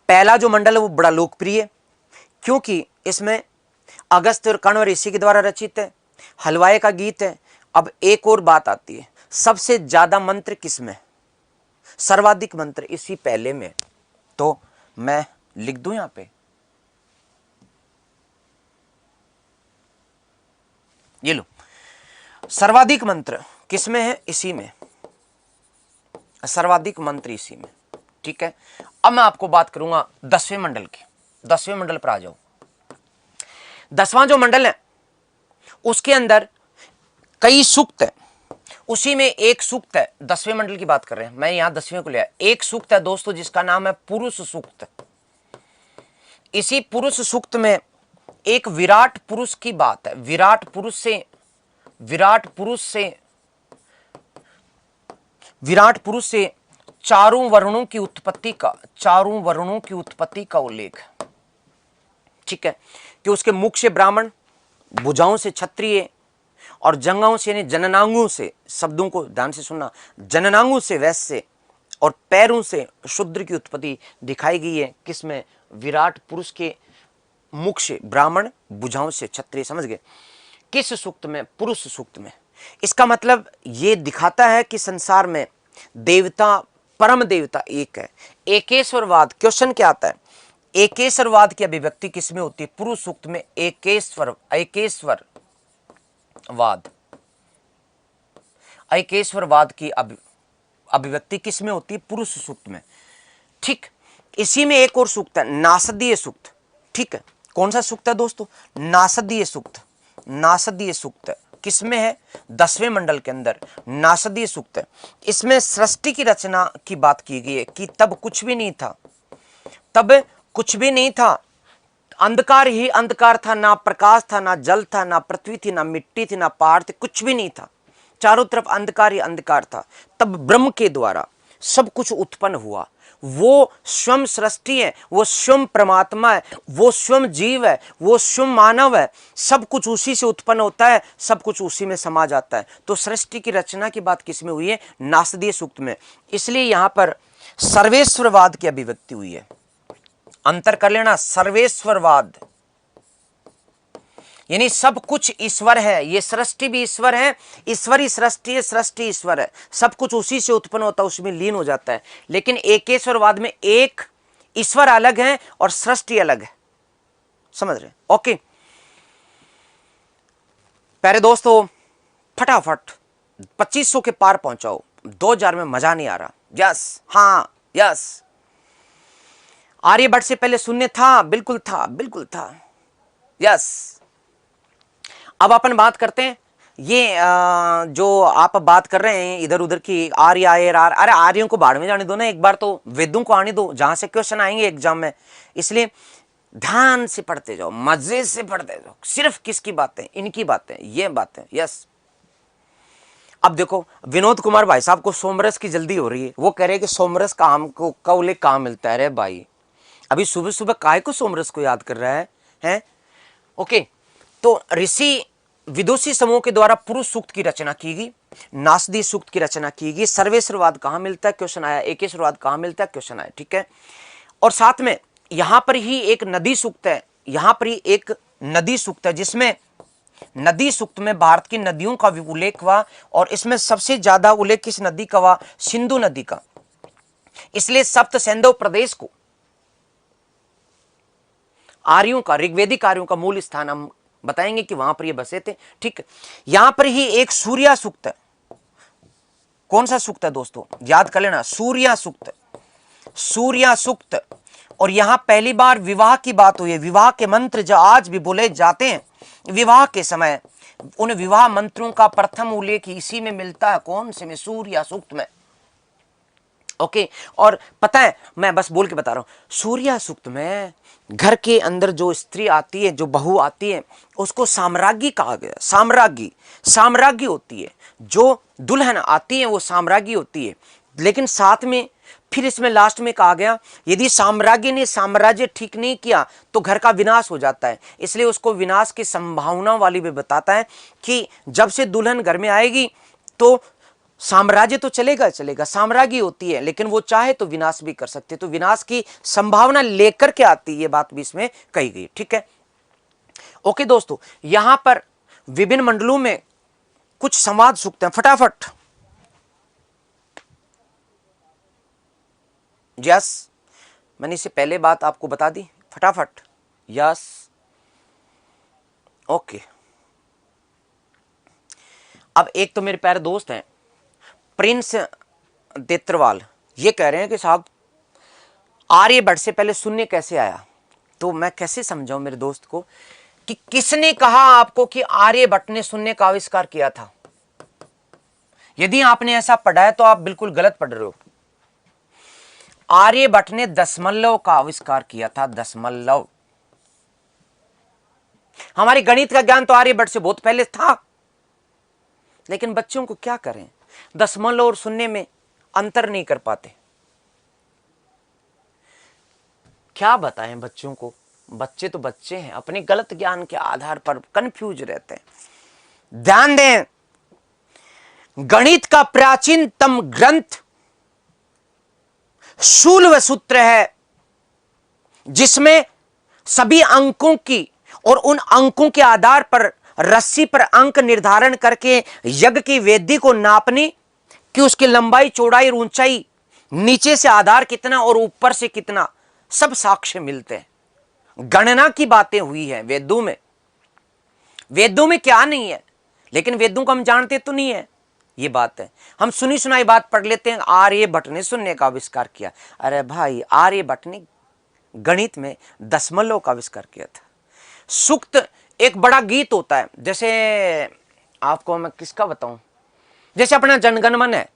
पहला जो मंडल है वो बड़ा लोकप्रिय है, क्योंकि इसमें अगस्त्य और कण्व ऋषि के द्वारा रचित है, हलवाई का गीत है। अब एक और बात आती है, सबसे ज्यादा मंत्र किसमें, सर्वाधिक मंत्र इसी पहले में, तो मैं लिख दूं यहां पे, ये लो, सर्वाधिक मंत्र किसमें है, इसी में, सर्वाधिक मंत्र इसी में, ठीक है। अब मैं आपको बात करूंगा 10वें मंडल की, 10वें मंडल पर आ जाओ। 10वां जो मंडल है उसके अंदर कई सूक्त है, उसी में एक सूक्त है, 10वें मंडल की बात कर रहे हैं, मैं यहां 10वें को लिया, एक सूक्त है दोस्तों जिसका नाम है पुरुष सूक्त। इसी पुरुष सूक्त में एक विराट पुरुष की बात है, विराट पुरुष से चारों वर्णों की उत्पत्ति का उल्लेख, ठीक है, कि उसके मुख से ब्राह्मण, भुजाओं से क्षत्रिय और जंगाओं से यानी जननांगों से, शब्दों को ध्यान से सुनना, जननांगों से वैश्य और पैरों से शूद्र की उत्पत्ति दिखाई गई है। किसमें, विराट पुरुष के मुख से ब्राह्मण, भुजाओं से क्षत्रिय, समझ गए, किस सूक्त में, पुरुष सूक्त में। इसका मतलब यह दिखाता है कि संसार में देवता, परम देवता एक है, एकेश्वरवाद। क्वेश्चन क्या आता है, एकेश्वरवाद की अभिव्यक्ति किसमें होती है, पुरुष सूक्त में। एकेश्वरवाद की अभिव्यक्ति किसमें होती है, पुरुष सूक्त में, ठीक। इसी में एक और सूक्त है, नासदीय सूक्त, ठीक है। कौन सा सूक्त है दोस्तों, नासदीय सूक्त किसमें है, 10वें मंडल के अंदर नासदीय सूक्त है। इसमें सृष्टि की रचना की बात की गई है कि तब कुछ भी नहीं था, अंधकार ही अंधकार था, ना प्रकाश था, ना जल था, ना पृथ्वी थी, ना मिट्टी थी, ना पहाड़ थे, कुछ भी नहीं था, चारों तरफ अंधकार ही अंधकार था। तब ब्रह्म के द्वारा सब कुछ उत्पन्न हुआ, वो स्वयं सृष्टि है, वो स्वयं परमात्मा है, वो स्वयं जीव है, वो स्वयं मानव है, सब कुछ उसी से उत्पन्न होता है, सब कुछ उसी में समा जाता है। तो सृष्टि की रचना की बात किसमें हुई है, नासदीय सूक्त में। इसलिए यहां पर सर्वेश्वरवाद की अभिव्यक्ति हुई है, अंतर कर लेना, सर्वेश्वरवाद यानी सब कुछ ईश्वर है, ये सृष्टि भी ईश्वर है, ईश्वर ही सृष्टि है, सृष्टि ईश्वर है, सब कुछ उसी से उत्पन्न होता है, उसमें लीन हो जाता है। लेकिन एकेश्वरवाद में एक ईश्वर अलग है और सृष्टि अलग है, समझ रहे हैं, ओके। प्यारे दोस्तों, फटाफट 2500 के पार पहुंचाओ, 2000 में मजा नहीं आ रहा, यस, हाँ यस। आर्यभट्ट से पहले शून्य था, बिल्कुल था, यस। अब अपन बात करते हैं, ये जो आप बात कर रहे हैं इधर उधर की, आर्य आयर आर, अरे आर्यों को बाढ़ में जाने दो ना, एक बार तो वेदों को आने दो, जहां से क्वेश्चन आएंगे एग्जाम में। इसलिए ध्यान से पढ़ते जाओ, मजे से पढ़ते जाओ, सिर्फ किसकी बातें, इनकी बातें, ये बातें, यस। अब देखो विनोद कुमार भाई साहब को सोमरस की जल्दी हो रही है, वो कह रहे हैं कि सोमरस काम को कौले कहाँ मिलता है। अरे भाई अभी सुबह सुबह काहे को सोमरस को याद कर रहा है हैं? ओके, तो ऋषि विदुषी समूह के द्वारा पुरुष सूक्त की रचना की गई, नासदी सूक्त की रचना की गई, सर्वेश्वरवाद कहाँ मिलता है क्वेश्चन आया, एकेश्वरवाद कहाँ मिलता है क्वेश्चन आया, ठीक है। और साथ में यहां पर ही एक नदी सूक्त है, यहां पर ही एक नदी सूक्त है जिसमें नदी सूक्त में भारत की नदियों का भी उल्लेख हुआ, और इसमें सबसे ज्यादा उल्लेख किस नदी का हुआ? सिंधु नदी का। इसलिए सप्त सैंधव प्रदेश को आर्यों का, ऋग्वेदिक आर्यों का मूल स्थान हम बताएंगे कि वहां पर ये बसे थे, ठीक है। यहां पर ही एक सूर्या सूक्त है। कौन सा सूक्त है दोस्तों? याद कर लेना, सूर्या सूक्त, सूर्या सूक्त। और यहां पहली बार विवाह की बात हुई है। विवाह के मंत्र जो आज भी बोले जाते हैं विवाह के समय, उन विवाह मंत्रों का प्रथम उल्लेख इसी में मिलता है। कौन से में? सूर्या सूक्त में। ओके, और पता है मैं बस बोल के बता रहा हूं, सूर्या सूक्त में घर के अंदर जो स्त्री आती है, जो बहू आती है, उसको साम्राज्ञी कहा गया। साम्राज्ञी, साम्राज्ञी होती है। जो दुल्हन आती है वो साम्राज्ञी होती है। लेकिन साथ में फिर इसमें लास्ट में कहा गया, यदि साम्राज्य ने साम्राज्य ठीक नहीं किया तो घर का विनाश हो जाता है। इसलिए उसको विनाश की संभावना वाली भी बताता है कि जब से दुल्हन घर में आएगी तो साम्राज्य तो चलेगा चलेगा, साम्राज्य होती है, लेकिन वो चाहे तो विनाश भी कर सकते, तो विनाश की संभावना लेकर के आती है, ये बात भी इसमें कही गई, ठीक है। ओके दोस्तों, यहां पर विभिन्न मंडलों में कुछ संवाद सूक्त हैं, फटाफट। यस, मैंने इससे पहले बात आपको बता दी, फटाफट। Yes, okay. अब एक तो मेरे प्यारे दोस्त हैं प्रिंस देत्रवाल, ये कह रहे हैं कि साहब आर्यभट्ट से पहले शून्य कैसे आया? तो मैं कैसे समझाऊं मेरे दोस्त को कि किसने कहा आपको कि आर्यभट्ट ने शून्य का आविष्कार किया था? यदि आपने ऐसा पढ़ा है तो आप बिल्कुल गलत पढ़ रहे हो। आर्यभट्ट ने दशमलव का आविष्कार किया था, दशमलव। हमारी गणित का ज्ञान तो आर्यभट्ट से बहुत पहले था, लेकिन बच्चों को क्या करें, दशमलव और शून्य में अंतर नहीं कर पाते। क्या बताएं बच्चों को? बच्चे तो बच्चे हैं, अपने गलत ज्ञान के आधार पर कंफ्यूज रहते हैं। ध्यान दें, गणित का प्राचीनतम ग्रंथ शूल सूत्र है, जिसमें सभी अंकों की और उन अंकों के आधार पर रस्सी पर अंक निर्धारण करके यज्ञ की वेदी को नापने कि उसकी लंबाई, चौड़ाई और ऊंचाई, नीचे से आधार कितना और ऊपर से कितना, सब साक्ष्य मिलते हैं। गणना की बातें हुई है वेदों में। वेदों में क्या नहीं है, लेकिन वेदों को हम जानते तो नहीं है, ये बात है। हम सुनी सुनाई बात पढ़ लेते हैं, आर्यभट्ट ने शून्य का आविष्कार किया। अरे भाई, आर्यभट्ट ने गणित में दशमलव का आविष्कार किया था। सूक्त एक बड़ा गीत होता है, जैसे आपको मैं किसका बताऊं, जैसे अपना जनगण मन है,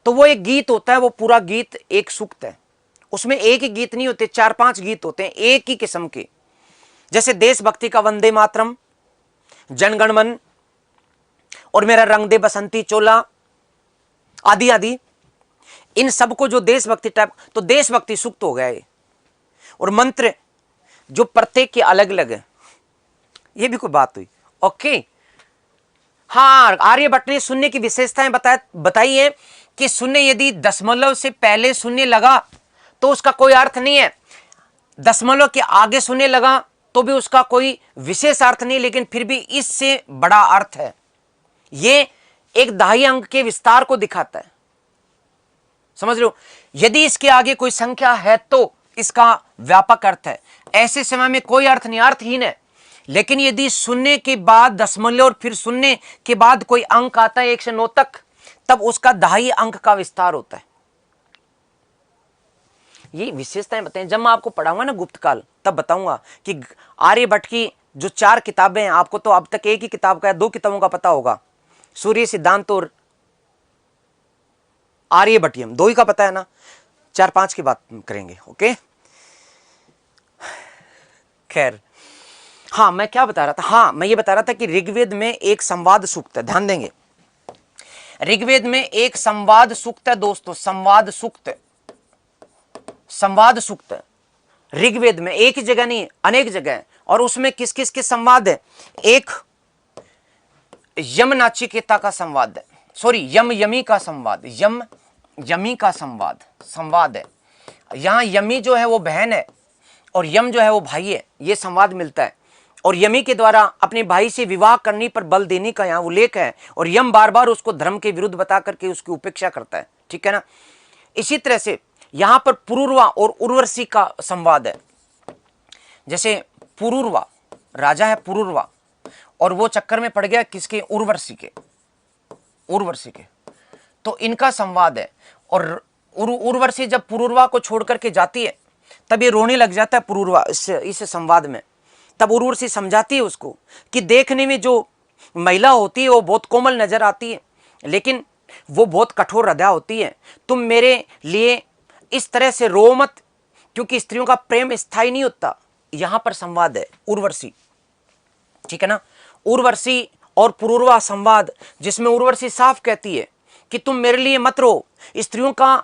तो वो एक गीत होता है, वो पूरा गीत एक सूक्त है। उसमें एक ही गीत नहीं होते, 4-5 गीत होते हैं एक ही किस्म के। जैसे देशभक्ति का वंदे मातरम, जनगण मन, और मेरा रंग दे बसंती चोला, आदि आदि। इन सबको जो देशभक्ति टाइप, तो देशभक्ति सूक्त हो गया ये। और मंत्र जो प्रत्येक के अलग अलग है, ये भी कोई बात हुई। ओके, हाँ, आर्यभट्ट ने शून्य की विशेषताएं बताई है कि शून्य यदि दशमलव से पहले शून्य लगा तो उसका कोई अर्थ नहीं है, दशमलव के आगे शून्य लगा तो भी उसका कोई विशेष अर्थ नहीं, लेकिन फिर भी इससे बड़ा अर्थ है। ये एक दहाई अंक के विस्तार को दिखाता है, समझ लो। यदि इसके आगे कोई संख्या है तो इसका व्यापक अर्थ है। ऐसे समय में कोई अर्थ नहीं, अर्थहीन है। लेकिन यदि शून्य के बाद दशमलव और फिर शून्य के बाद कोई अंक आता है 1 से 9 तक, तब उसका दहाई अंक का विस्तार होता है। ये विशेषताएं बताएं, जब मैं आपको पढ़ाऊंगा ना गुप्त काल, तब बताऊंगा कि आर्यभट्ट की जो 4 किताबें हैं, आपको तो अब तक एक ही किताब का, 2 किताबों का पता होगा, सूर्य सिद्धांत और आर्यभट्टियम, 2 ही का पता है ना, 4-5 की बात करेंगे। ओके, खैर, हाँ मैं क्या बता रहा था, हाँ मैं ये बता रहा था कि ऋग्वेद में एक संवाद सूक्त है, ध्यान देंगे। ऋग्वेद में एक संवाद सूक्त है दोस्तों, संवाद सूक्त, संवाद सूक्त ऋग्वेद में एक ही जगह नहीं, अनेक जगह है। और उसमें किस किस के संवाद है? एक यम नाचिकेता का संवाद है, सॉरी यम यमी का संवाद, यम यमी का संवाद है। यहां यमी जो है वो बहन है और यम जो है वो भाई है, ये संवाद मिलता है। और यमी के द्वारा अपने भाई से विवाह करने पर बल देने का यहाँ उल्लेख है, और यम बार बार उसको धर्म के विरुद्ध बता करके उसकी उपेक्षा करता है, ठीक है ना। इसी तरह से यहां पर पुरूरवा और उर्वशी का संवाद है। जैसे पुरूरवा राजा है, पुरूरवा, और वो चक्कर में पड़ गया किसके? उर्वशी के, उर्वशी के, तो इनका संवाद है। और उर्वशी जब पुरूरवा को छोड़ करके जाती है तब ये रोने लग जाता है पुरूरवा इस संवाद में। तब उर्वशी समझाती है उसको कि देखने में जो महिला होती है वो बहुत कोमल नजर आती है, लेकिन वो बहुत कठोर हृदय होती है। तुम मेरे लिए इस तरह से रो मत, क्योंकि स्त्रियों का प्रेम स्थायी नहीं होता। यहां पर संवाद है उर्वशी, ठीक है ना। उर्वशी और पुरूरवा संवाद, जिसमें उर्वशी साफ कहती है कि तुम मेरे लिए मत रो, स्त्रियों का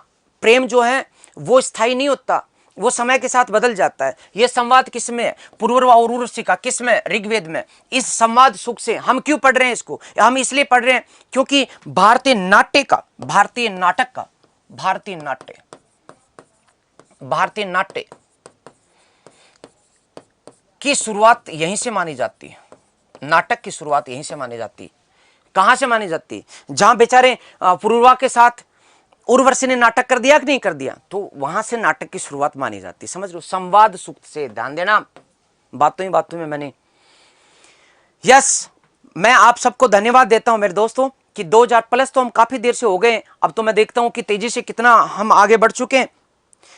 प्रेम जो है वो स्थायी नहीं होता, वो समय के साथ बदल जाता है। यह संवाद किसमें है? पुरूरवा और उर्वशी का। किसमें? ऋग्वेद में। इस संवाद सुख से हम क्यों पढ़ रहे हैं इसको? हम इसलिए पढ़ रहे हैं क्योंकि भारतीय नाट्य का, भारतीय नाटक का, भारतीय नाट्य की शुरुआत यहीं से मानी जाती है। नाटक की शुरुआत यहीं से मानी जाती है। कहां से मानी जाती है? जहां बेचारे पुरूरवा के साथ उर्वशी ने नाटक कर दिया कि नहीं कर दिया, तो वहां से नाटक की शुरुआत मानी जाती है। समझ लो, संवाद सूक्त से। ध्यान देना बातों ही बातों में मैंने। यस, मैं आप सबको धन्यवाद देता हूं मेरे दोस्तों कि 2000 प्लस तो हम काफी देर से हो गए। अब तो मैं देखता हूं कि तेजी से कितना हम आगे बढ़ चुके हैं।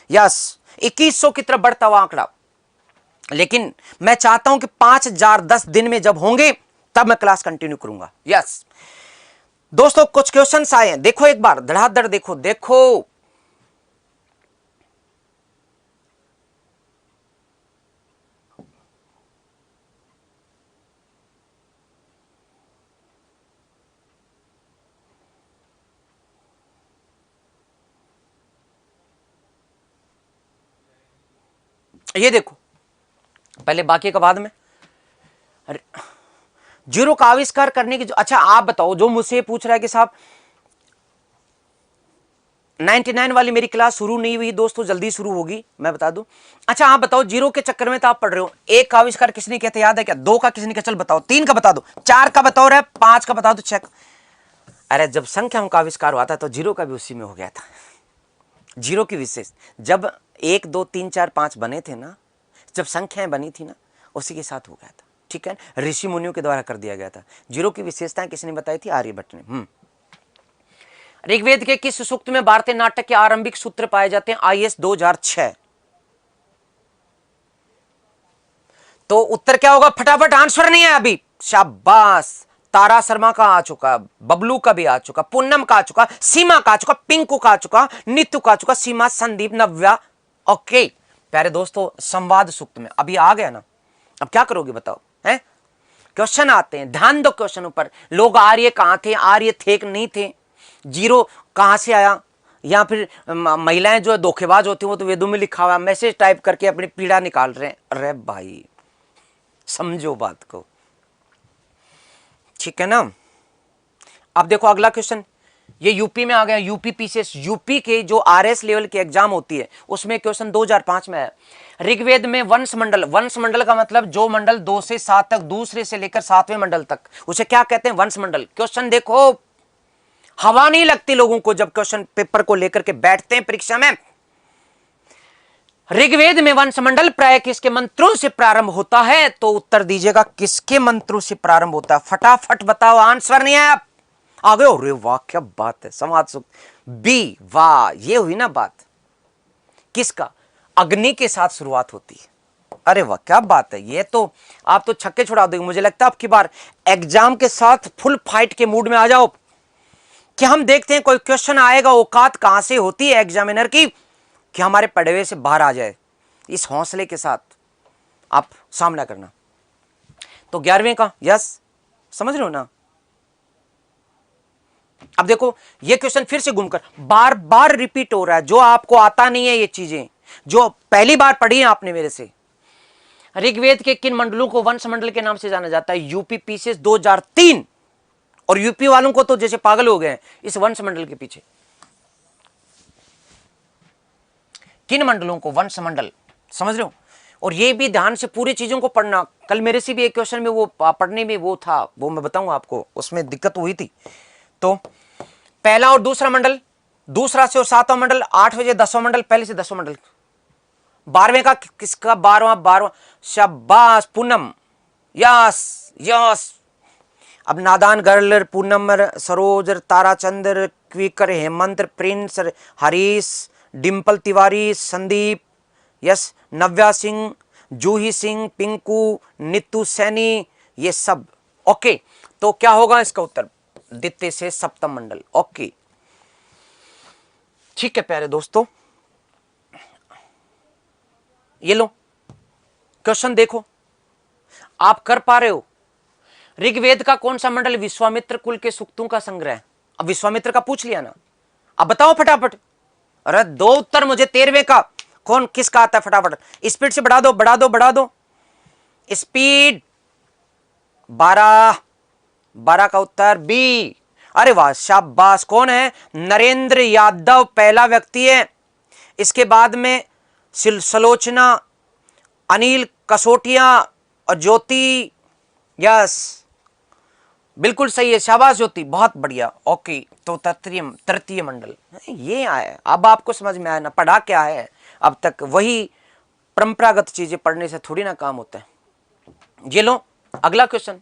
यस, 2100 की तरफ बढ़ता हुआ आंकड़ा। लेकिन मैं चाहता हूं कि 5000 10 दिन में जब होंगे तब मैं क्लास कंटिन्यू करूंगा। यस दोस्तों, कुछ क्वेश्चंस आए हैं, देखो एक बार धड़ाधड़ देखो। ये देखो, पहले बाकी का बाद में। जीरो का आविष्कार करने की अच्छा आप बताओ, जो मुझसे पूछ रहा है कि साहब 99 वाली मेरी क्लास शुरू नहीं हुई दोस्तों, जल्दी शुरू होगी, मैं बता दूं। अच्छा आप बताओ, जीरो के चक्कर में तो आप पढ़ रहे हो। एक का आविष्कार किसने किया था, याद है क्या? दो का किसने किया? चल बताओ। तीन का बता दो, चार का बताओ, रे पांच का बता दो, चेक। अरे जब संख्याओं का आविष्कार हुआ था तो जीरो का भी उसी में हो गया था। जीरो की विशेष, जब 1 2 3 4 5 बने थे ना, जब संख्याएं बनी थी ना, उसी के साथ हो गया था, ठीक है। ऋषि मुनियों के द्वारा कर दिया गया था। जीरो की विशेषताएं किसने बताई थी? आर्यभट्ट ने। ऋग्वेद के किस सूक्त में भारतीय नाटक के आरंभिक सूत्र पाए जाते हैं? IS 2006। तो उत्तर क्या होगा? फटाफट आंसर नहीं है अभी। शाबाश, तारा शर्मा का आ चुका, बबलू का भी आ चुका, पूनम का आ चुका, सीमा का आ चुका, पिंकू का आ चुका, नीतू का आ चुका, सीमा, संदीप, नव्या। ओके प्यारे दोस्तों, संवाद सूक्त में अभी आ गया ना। अब क्या करोगे बताओ? हैं क्वेश्चन आते हैं, ध्यान दो क्वेश्चनों पर। लोग आर्य कहां थे, आर्य थे कि नहीं थे, जीरो कहां से आया, या फिर महिलाएं जो धोखेबाज होती हैं वो तो वेदों में लिखा हुआ, मैसेज टाइप करके अपनी पीड़ा निकाल रहे हैं। अरे भाई समझो बात को, ठीक है ना। अब देखो अगला क्वेश्चन, ये यूपी में आ गया। यूपी पीसीएस, यूपी के जो आरएस लेवल की एग्जाम होती है उसमें क्वेश्चन 2005 में है। ऋग्वेद में वंश मंडल, वंश मंडल का मतलब जो मंडल 2 से 7 तक, दूसरे से लेकर 7वें मंडल तक, उसे क्या कहते हैं? वंश मंडल। क्वेश्चन देखो, हवा नहीं लगती लोगों को जब क्वेश्चन पेपर को लेकर के बैठते हैं परीक्षा में। ऋग्वेद में वंशमंडल प्राय किसके मंत्रों से प्रारंभ होता है? तो उत्तर दीजिएगा, किसके मंत्रों से प्रारंभ होता है? फटाफट बताओ, आंसर नहीं है। आ गए? अरे वाह क्या बात है, संवाद सूक्त बी। वाह, ये हुई ना बात। किसका? अग्नि के साथ शुरुआत होती है। अरे वाह क्या बात है, ये तो आप तो छक्के छुड़ा दोगे। मुझे लगता है आपकी बार एग्जाम के साथ फुल फाइट के मूड में आ जाओ कि हम देखते हैं कोई क्वेश्चन आएगा, औकात कहां से होती है एग्जामिनर की कि हमारे पढ़े से बाहर आ जाए। इस हौसले के साथ आप सामना करना। तो 11वें का, यस समझ रहे हो ना? अब देखो ये क्वेश्चन फिर से घूमकर बार बार रिपीट हो रहा है, जो आपको आता नहीं है, ये चीजें जो पहली बार पढ़ी है आपने मेरे से। ऋग्वेद के किन मंडलों को वंश मंडल के नाम से जाना जाता है? UP PCS 2003। और यूपी वालों को तो जैसे पागल हो गए हैं इस वंश मंडल के पीछे। किन मंडलों को वंश मंडल, समझ रहे हो? और ये भी ध्यान से पूरी चीजों को पढ़ना। कल मेरे से भी एक क्वेश्चन में वो पढ़ने में वो था, वो मैं बताऊंगा आपको, उसमें दिक्कत हुई थी। तो पहला और दूसरा मंडल, दूसरा से और सातवां मंडल, 8वें से 10वां मंडल, पहले से 10वां मंडल। 12वें का किसका? 12वां। शाबाश पूनम, यस यस। अब Nadan girl, Poonam, Saroj, Tarachandra, Quicker, Hemant, Prince, Harish, Dimple Tiwari, Sandeep, yes, Navya Singh, Juhi Singh, Pinku, Neetu Saini, ये सब। ओके, तो क्या होगा इसका उत्तर? द्वितीय से सप्तम मंडल। ओके, ठीक है प्यारे दोस्तों, ये लो क्वेश्चन देखो, आप कर पा रहे हो। ऋग्वेद का कौन सा मंडल विश्वामित्र कुल के सूक्तों का संग्रह है? अब विश्वामित्र का पूछ लिया ना, अब बताओ फटाफट। अरे दो उत्तर मुझे 13वें का कौन किसका आता है, फटाफट स्पीड से बढ़ा दो, बढ़ा दो, बढ़ा दो स्पीड। 12 का उत्तर बी। अरे वाह शाबाश। कौन है? नरेंद्र यादव पहला व्यक्ति है। इसके बाद में सलोचना, अनिल कसोटिया और ज्योति। यस बिल्कुल सही है, शाबाश ज्योति, बहुत बढ़िया। ओके, तो तृतीय मंडल ये आया। अब आपको समझ में आया ना पढ़ा क्या है अब तक? वही परंपरागत चीजें पढ़ने से थोड़ी ना काम होता है। ये लो अगला question.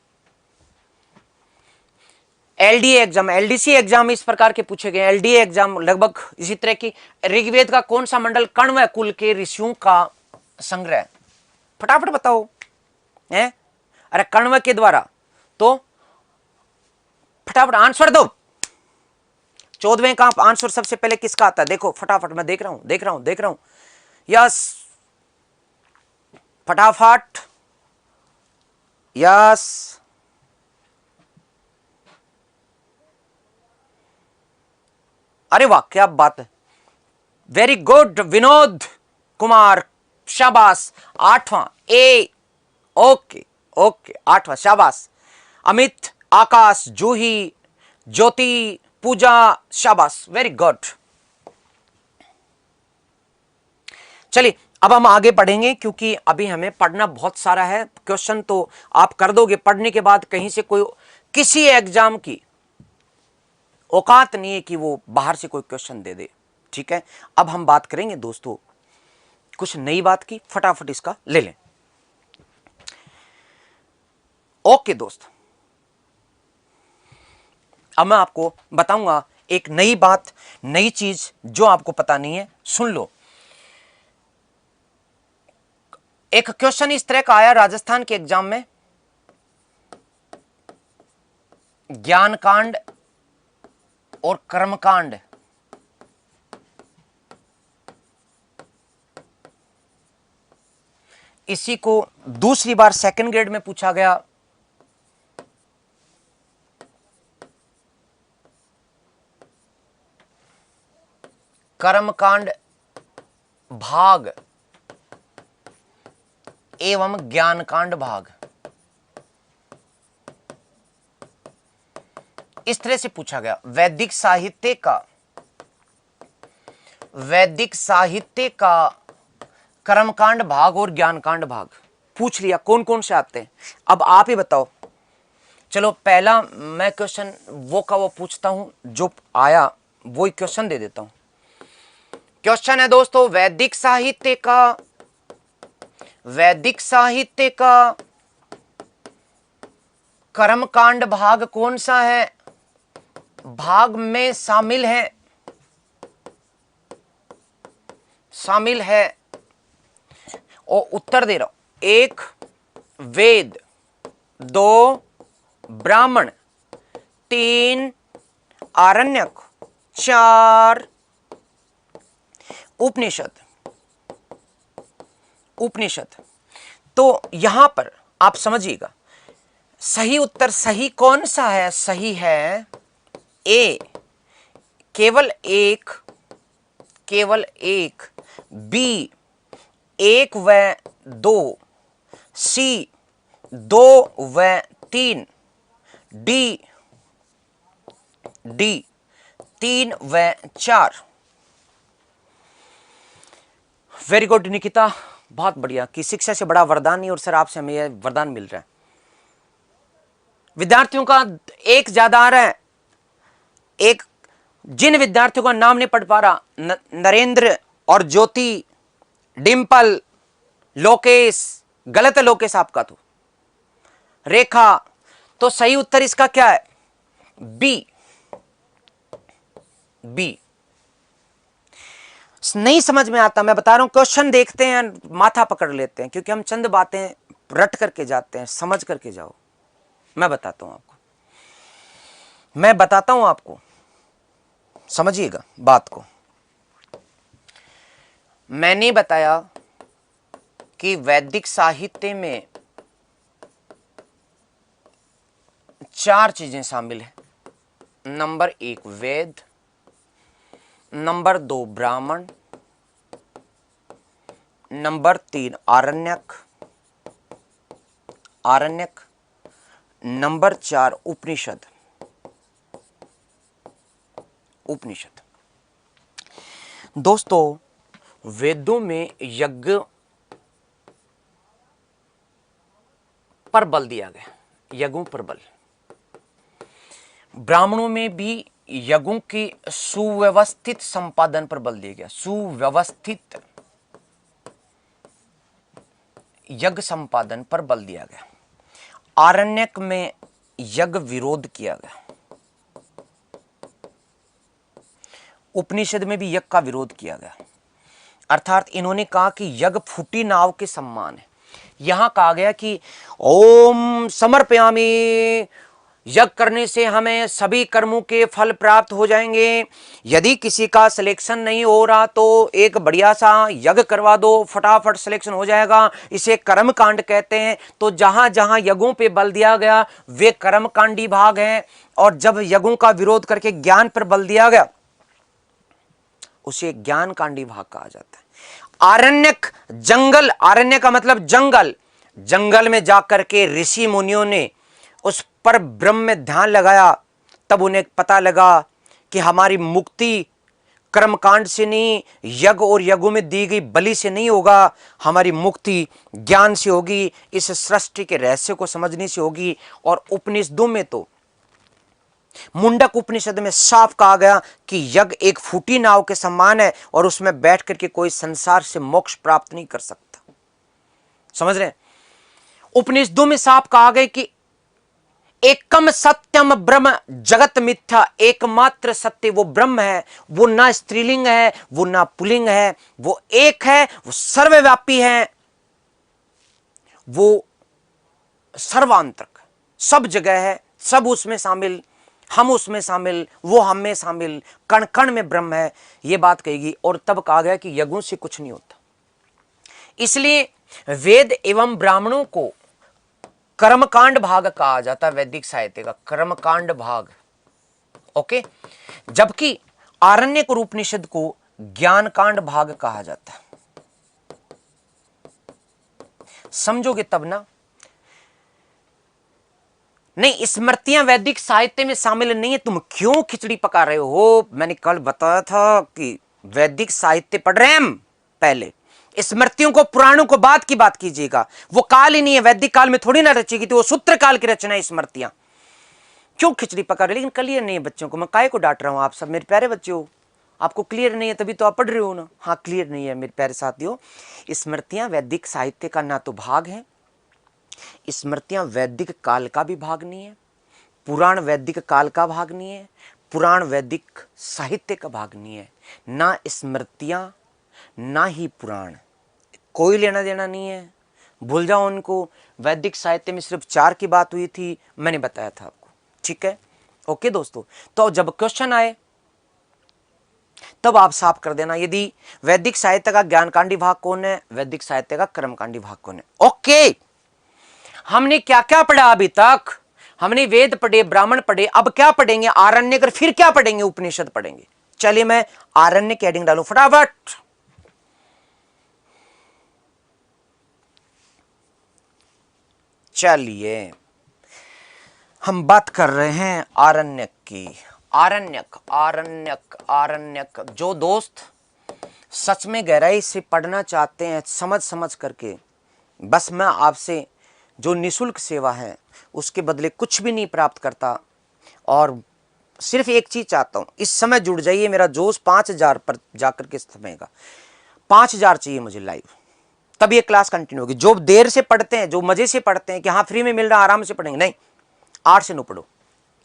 LDA exam, LDC exam इस प्रकार के पूछे गए। एलडीए एग्जाम लगभग इसी तरह की। ऋग्वेद का कौन सा मंडल कण्व कुल के ऋषियों का संग्रह? फटाफट बताओ है। अरे कण्व के द्वारा, तो फटाफट आंसर दो। 14वें का आंसर सबसे पहले किसका आता है? देखो फटाफट, मैं देख रहा हूं। यस फटाफट, यस अरे वाह क्या बात है, वेरी गुड विनोद कुमार, शाबाश। 8वां ए, ओके ओके, 8वां, शाबाश। अमित, आकाश, जूही, ज्योति, पूजा, शाबाश, वेरी गुड। चलिए अब हम आगे पढ़ेंगे, क्योंकि अभी हमें पढ़ना बहुत सारा है। क्वेश्चन तो आप कर दोगे, पढ़ने के बाद कहीं से कोई किसी एग्जाम की औकात नहीं है कि वो बाहर से कोई क्वेश्चन दे दे। ठीक है, अब हम बात करेंगे दोस्तों कुछ नई बात की, फटाफट इसका ले लें। ओके दोस्त, अब मैं आपको बताऊंगा एक नई बात, नई चीज जो आपको पता नहीं है। सुन लो, एक क्वेश्चन इस तरह का आया राजस्थान के एग्जाम में, ज्ञान कांड और कर्मकांड, इसी को दूसरी बार सेकंड ग्रेड में पूछा गया। कर्मकांड भाग एवं ज्ञानकांड भाग, इस तरह से पूछा गया। वैदिक साहित्य का कर्मकांड भाग और ज्ञानकांड भाग पूछ लिया, कौन कौन से आते हैं। अब आप ही बताओ। चलो पहला मैं क्वेश्चन वो का वो पूछता हूं, जो आया वो क्वेश्चन दे देता हूं। क्वेश्चन है दोस्तों, वैदिक साहित्य का कर्मकांड भाग कौन सा है? भाग में शामिल है और उत्तर दे रहा हूं। 1 वेद, 2 ब्राह्मण, 3 आरण्यक, 4 उपनिषद। तो यहां पर आप समझिएगा, सही उत्तर सही कौन सा है? सही है ए, केवल एक, बी 1 व 2, सी 2 व 3, डी 3 व 4। वेरी गुड निकिता, बहुत बढ़िया। कि शिक्षा से बड़ा वरदान नहीं, और सर आपसे हमें यह वरदान मिल रहा है। विद्यार्थियों का एक ज्यादा आ रहा है। एक जिन विद्यार्थियों का नाम नहीं पढ़ पा रहा, नरेंद्र और ज्योति, डिंपल, लोकेश, गलत है लोकेश आपका तो, रेखा, तो सही उत्तर इसका क्या है? बी। बी। नहीं समझ में आता, मैं बता रहा हूं, क्वेश्चन देखते हैं माथा पकड़ लेते हैं, क्योंकि हम चंद बातें रट करके जाते हैं। समझ करके जाओ, मैं बताता हूं आपको, समझिएगा बात को। मैंने बताया कि वैदिक साहित्य में 4 चीजें शामिल हैं। नंबर 1 वेद, नंबर 2 ब्राह्मण, नंबर 3 आरण्यक, नंबर 4 उपनिषद। दोस्तों, वेदों में यज्ञ पर बल दिया गया, यज्ञों पर बल। ब्राह्मणों में भी यज्ञों की सुव्यवस्थित संपादन पर बल दिया गया, सुव्यवस्थित यज्ञ संपादन पर बल दिया गया। आरण्यक में यज्ञ विरोध किया गया। उपनिषद में भी यज्ञ का विरोध किया गया, अर्थात इन्होंने कहा कि यज्ञ फूटी नाव के समान है। यहां कहा गया कि ओम समर्पयामि, यज्ञ करने से हमें सभी कर्मों के फल प्राप्त हो जाएंगे। यदि किसी का सिलेक्शन नहीं हो रहा तो एक बढ़िया सा यज्ञ करवा दो, फटाफट सिलेक्शन हो जाएगा। इसे कर्म कांड कहते हैं। तो जहां जहां यज्ञों पे बल दिया गया वे कर्म कांडी भाग हैं, और जब यज्ञों का विरोध करके ज्ञान पर बल दिया गया उसे ज्ञान कांडी भाग कहा जाता है। आरण्यक जंगल, आरण्य का मतलब जंगल, जंगल में जाकर के ऋषि मुनियों ने उस पर ब्रह्म में ध्यान लगाया, तब उन्हें पता लगा कि हमारी मुक्ति कर्मकांड से नहीं, यज्ञ और यज्ञों में दी गई बलि से नहीं होगा, हमारी मुक्ति ज्ञान से होगी, इस सृष्टि के रहस्य को समझने से होगी। और उपनिषदों में तो मुंडक उपनिषद में साफ कहा गया कि यज्ञ एक फूटी नाव के समान है, और उसमें बैठ करके कोई संसार से मोक्ष प्राप्त नहीं कर सकता। समझ रहे हैं? उपनिषदों में साफ कहा गया कि एकम सत्यम ब्रह्म जगत मिथ्या, एकमात्र सत्य वो ब्रह्म है। वो ना स्त्रीलिंग है, वो ना पुल्लिंग है, वो एक है, वो सर्वव्यापी है, वो सर्वांतरक, सब जगह है, सब उसमें शामिल, हम उसमें शामिल, वो हम में शामिल, कण कण में ब्रह्म है। ये बात कहेगी। और तब कहा गया कि यज्ञों से कुछ नहीं होता। इसलिए वेद एवं ब्राह्मणों को कर्मकांड भाग कहा जाता है, वैदिक साहित्य का कर्मकांड भाग। ओके, जबकि आरण्यक और उपनिषद को ज्ञान कांड भाग कहा जाता है। समझोगे तब ना? नहीं, स्मृतियां वैदिक साहित्य में शामिल नहीं है, तुम क्यों खिचड़ी पका रहे हो? मैंने कल बताया था कि वैदिक साहित्य पढ़ रहे हैं हम पहले, स्मृतियों को, पुराणों को बाद की बात कीजिएगा। वो काल ही नहीं है, वैदिक काल में थोड़ी ना रचेगी, तो वो सूत्र काल की रचना है स्मृतियां। क्यों खिचड़ी पका रहे? लेकिन क्लियर नहीं है बच्चों को, मैं काहे को डांट रहा हूं? आप सब मेरे प्यारे बच्चे हो, आपको क्लियर नहीं है तभी तो आप पढ़ रहे हो ना। हाँ, क्लियर नहीं है मेरे प्यारे साथियों। स्मृतियां वैदिक साहित्य का ना तो भाग है, स्मृतियां वैदिक काल का भी भाग नहीं है, पुराण वैदिक काल का भाग नहीं है, पुराण वैदिक साहित्य का भाग नहीं है। ना स्मृतियां ना ही पुराण, कोई लेना देना नहीं है, भूल जाओ उनको। वैदिक साहित्य में सिर्फ 4 की बात हुई थी, मैंने बताया था आपको। ठीक है, ओके दोस्तों। तो जब क्वेश्चन आए तब आप साफ कर देना, यदि वैदिक साहित्य का ज्ञानकांडी भाग कौन है, वैदिक साहित्य का कर्मकांडी भाग कौन है। ओके, हमने क्या क्या पढ़ा अभी तक? हमने वेद पढ़े, ब्राह्मण पढ़े, अब क्या पढ़ेंगे? आरण्यक, फिर क्या पढ़ेंगे? उपनिषद पढ़ेंगे। चलिए मैं आरण्यक की हेडिंग डालूं फटाफट। चलिए हम बात कर रहे हैं आरण्यक की। आरण्यक आरण्यक आरण्यक, जो दोस्त सच में गहराई से पढ़ना चाहते हैं समझ समझ करके, बस मैं आपसे जो निशुल्क सेवा है उसके बदले कुछ भी नहीं प्राप्त करता, और सिर्फ एक चीज चाहता हूं, इस समय जुड़ जाइए। मेरा जोश 5000 पर जाकर के समय का 5000 चाहिए मुझे लाइव, तब ये क्लास कंटिन्यू होगी। जो देर से पढ़ते हैं, जो मजे से पढ़ते हैं कि हाँ फ्री में मिल रहा आराम से पढ़ेंगे, नहीं, 8 से 9 पढ़ो,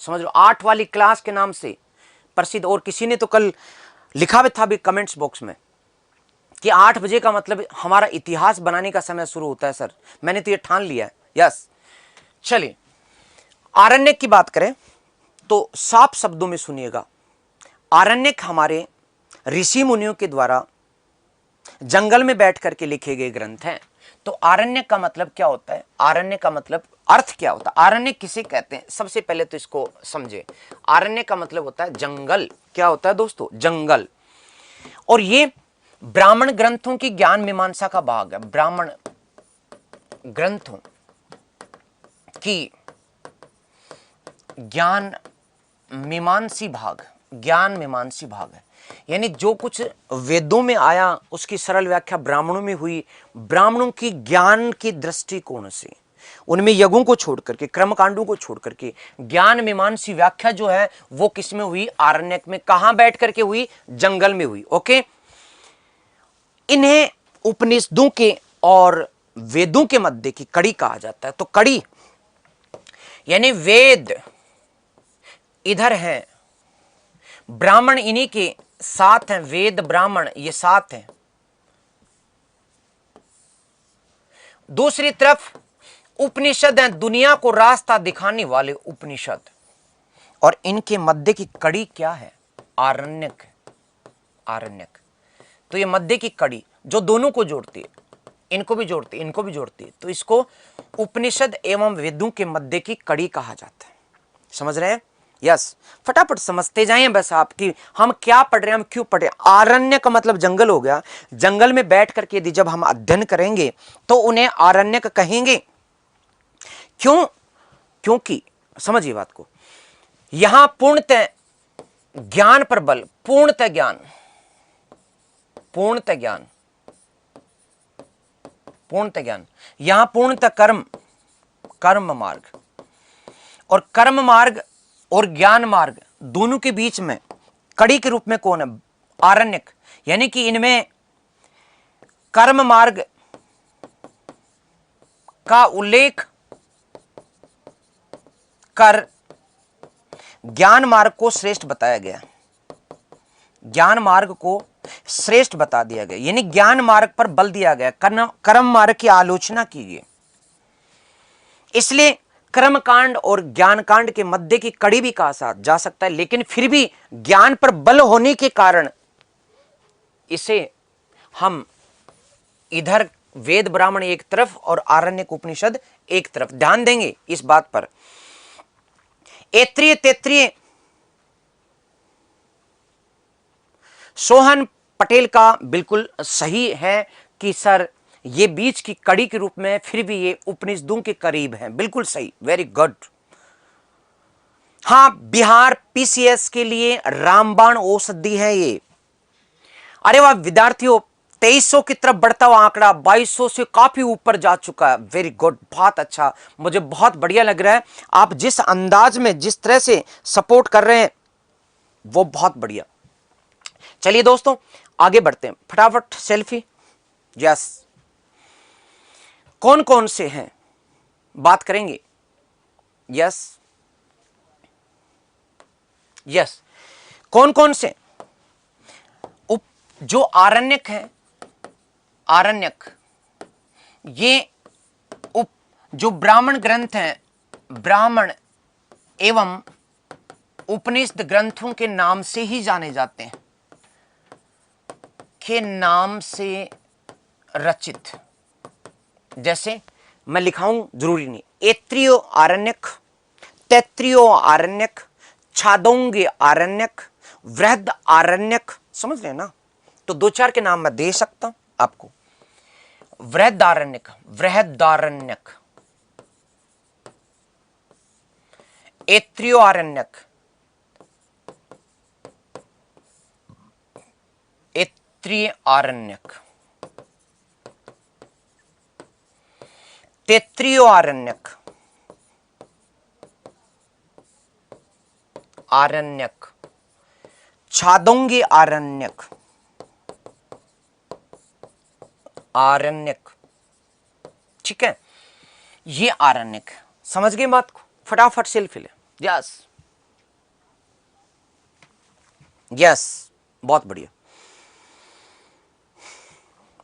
समझ लो। 8 वाली क्लास के नाम से प्रसिद्ध, और किसी ने तो कल लिखा भी था भी कमेंट्स बॉक्स में कि 8 बजे का मतलब हमारा इतिहास बनाने का समय शुरू होता है। सर मैंने तो ये ठान लिया है। यस, चलिए आरण्यक की बात करें तो साफ शब्दों में सुनिएगा, आरण्यक हमारे ऋषि मुनियों के द्वारा जंगल में बैठ करके लिखे गए ग्रंथ हैं। तो आरण्यक का मतलब क्या होता है, आरण्यक का मतलब अर्थ क्या होता है, आरण्यक किसे कहते हैं, सबसे पहले तो इसको समझे। आरण्यक का मतलब होता है जंगल। क्या होता है दोस्तों, जंगल। और ये ब्राह्मण ग्रंथों की ज्ञान मीमांसा का भाग है। ब्राह्मण ग्रंथों की ज्ञान मीमांसी भाग, ज्ञान मीमांसी भाग है। यानी जो कुछ वेदों में आया उसकी सरल व्याख्या ब्राह्मणों में हुई। ब्राह्मणों की ज्ञान की दृष्टिकोण से, उनमें यज्ञों को छोड़ करके, कर्मकांडों को छोड़ करके ज्ञान मीमांसी व्याख्या जो है वो किसमें हुई, आरण्यक में। कहां बैठ करके हुई, जंगल में हुई। ओके, इन्हें उपनिषदों के और वेदों के मध्य की कड़ी कहा जाता है। तो कड़ी यानी वेद इधर है, ब्राह्मण इन्हीं के साथ हैं, वेद ब्राह्मण ये साथ हैं। दूसरी तरफ उपनिषद हैं, दुनिया को रास्ता दिखाने वाले उपनिषद, और इनके मध्य की कड़ी क्या है, आरण्यक। आरण्यक तो ये मध्य की कड़ी जो दोनों को जोड़ती है, इनको भी जोड़ती है, इनको भी जोड़ती है, तो इसको उपनिषद एवं वेदों के मध्य की कड़ी कहा जाता है। समझ रहे हैं? यस, फटाफट समझते जाएं बस आपकी, हम क्या पढ़ रहे हैं, हम क्यों पढ़ रहे हैं। आरण्य का मतलब जंगल हो गया। जंगल में बैठ करके यदि जब हम अध्ययन करेंगे तो उन्हें आरण्यक कहेंगे। क्यों? क्योंकि समझिए बात को, यहां पूर्णतः ज्ञान पर बल, पूर्णतः ज्ञान, पूर्णतः ज्ञान, पूर्णतः ज्ञान, यहां पूर्णतः कर्म, कर्म मार्ग, और कर्म मार्ग और ज्ञान मार्ग दोनों के बीच में कड़ी के रूप में कौन है, आरण्यक। यानी कि इनमें कर्म मार्ग का उल्लेख कर ज्ञान मार्ग को श्रेष्ठ बताया गया, ज्ञान मार्ग को श्रेष्ठ बता दिया गया, यानी ज्ञान मार्ग पर बल दिया गया, कर्म मार्ग की आलोचना की गई। इसलिए कर्म कांड और ज्ञान कांड के मध्य की कड़ी भी कहा जा सकता है, लेकिन फिर भी ज्ञान पर बल होने के कारण इसे हम इधर वेद ब्राह्मण एक तरफ और आरण्यक उपनिषद एक तरफ, ध्यान देंगे इस बात पर। ऐत्रेय तैत्रेय सोहन पटेल का बिल्कुल सही है कि सर ये बीच की कड़ी के रूप में, फिर भी ये उपनिषदों के करीब हैं, बिल्कुल सही, वेरी गुड। हां, बिहार पीसीएस के लिए रामबाण औषधि है ये। अरे वाह विद्यार्थियों, 2300 की तरफ बढ़ता हुआ आंकड़ा 2200 से काफी ऊपर जा चुका है, वेरी गुड, बहुत अच्छा, मुझे बहुत बढ़िया लग रहा है। आप जिस अंदाज में, जिस तरह से सपोर्ट कर रहे हैं वो बहुत बढ़िया। चलिए दोस्तों आगे बढ़ते हैं, फटाफट सेल्फी। यस, कौन कौन से हैं बात करेंगे। यस यस, कौन कौन से जो आरण्यक हैं, आरण्यक ये जो ब्राह्मण ग्रंथ हैं, ब्राह्मण एवं उपनिषद ग्रंथों के नाम से ही जाने जाते हैं, के नाम से रचित। जैसे मैं लिखाऊं जरूरी नहीं, ऐत्रेय आरण्यक, तैत्रेय आरण्यक, छादोंग्य आरण्यक, वृहद आरण्यक, समझ रहे हैं ना? तो दो चार के नाम मैं दे सकता हूं आपको। वृहद आरण्यक, वृहद आरण्यक, ऐत्रेय आरण्यक, ऐत्रेय आरण्यक, तैत्तिरीय आरण्यक, आरण्यक, छादोंगी आरण्यक, आरण्यक, ठीक है, ये आरण्यक। समझ गए बात को? फटाफट से फिल। यस यस, बहुत बढ़िया।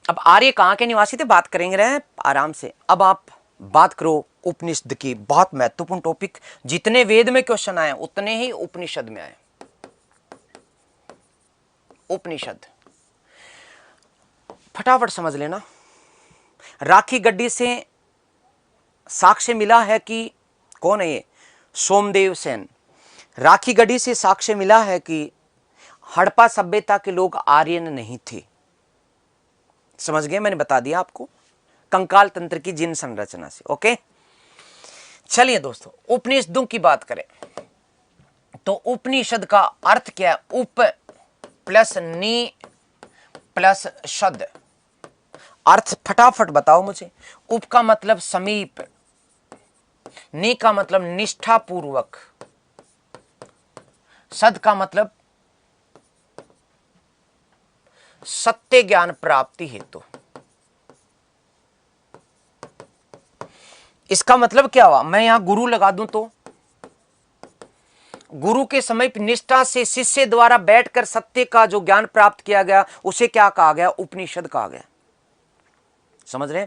अब आर्य कहां के निवासी थे बात करेंगे रहे आराम से। अब आप बात करो उपनिषद की, बहुत महत्वपूर्ण टॉपिक। जितने वेद में क्वेश्चन आए उतने ही उपनिषद में आए। उपनिषद फटाफट समझ लेना। राखी गड्डी से साक्ष्य मिला है कि कौन है ये? सोमदेव सेन। राखी गड्डी से साक्ष्य मिला है कि हड़प्पा सभ्यता के लोग आर्यन नहीं थे। समझ गए? मैंने बता दिया आपको कंकाल तंत्र की जिन संरचना से। ओके, चलिए दोस्तों उपनिषदों की बात करें तो उपनिषद का अर्थ क्या है? उप प्लस नी प्लस शद। अर्थ फटाफट बताओ मुझे। उप का मतलब समीप, नी का मतलब निष्ठा पूर्वक, सद का मतलब सत्य ज्ञान प्राप्ति हेतु। इसका मतलब क्या हुआ? मैं यहां गुरु लगा दूं तो गुरु के समीप निष्ठा से शिष्य द्वारा बैठकर सत्य का जो ज्ञान प्राप्त किया गया उसे क्या कहा गया? उपनिषद कहा गया। समझ रहे?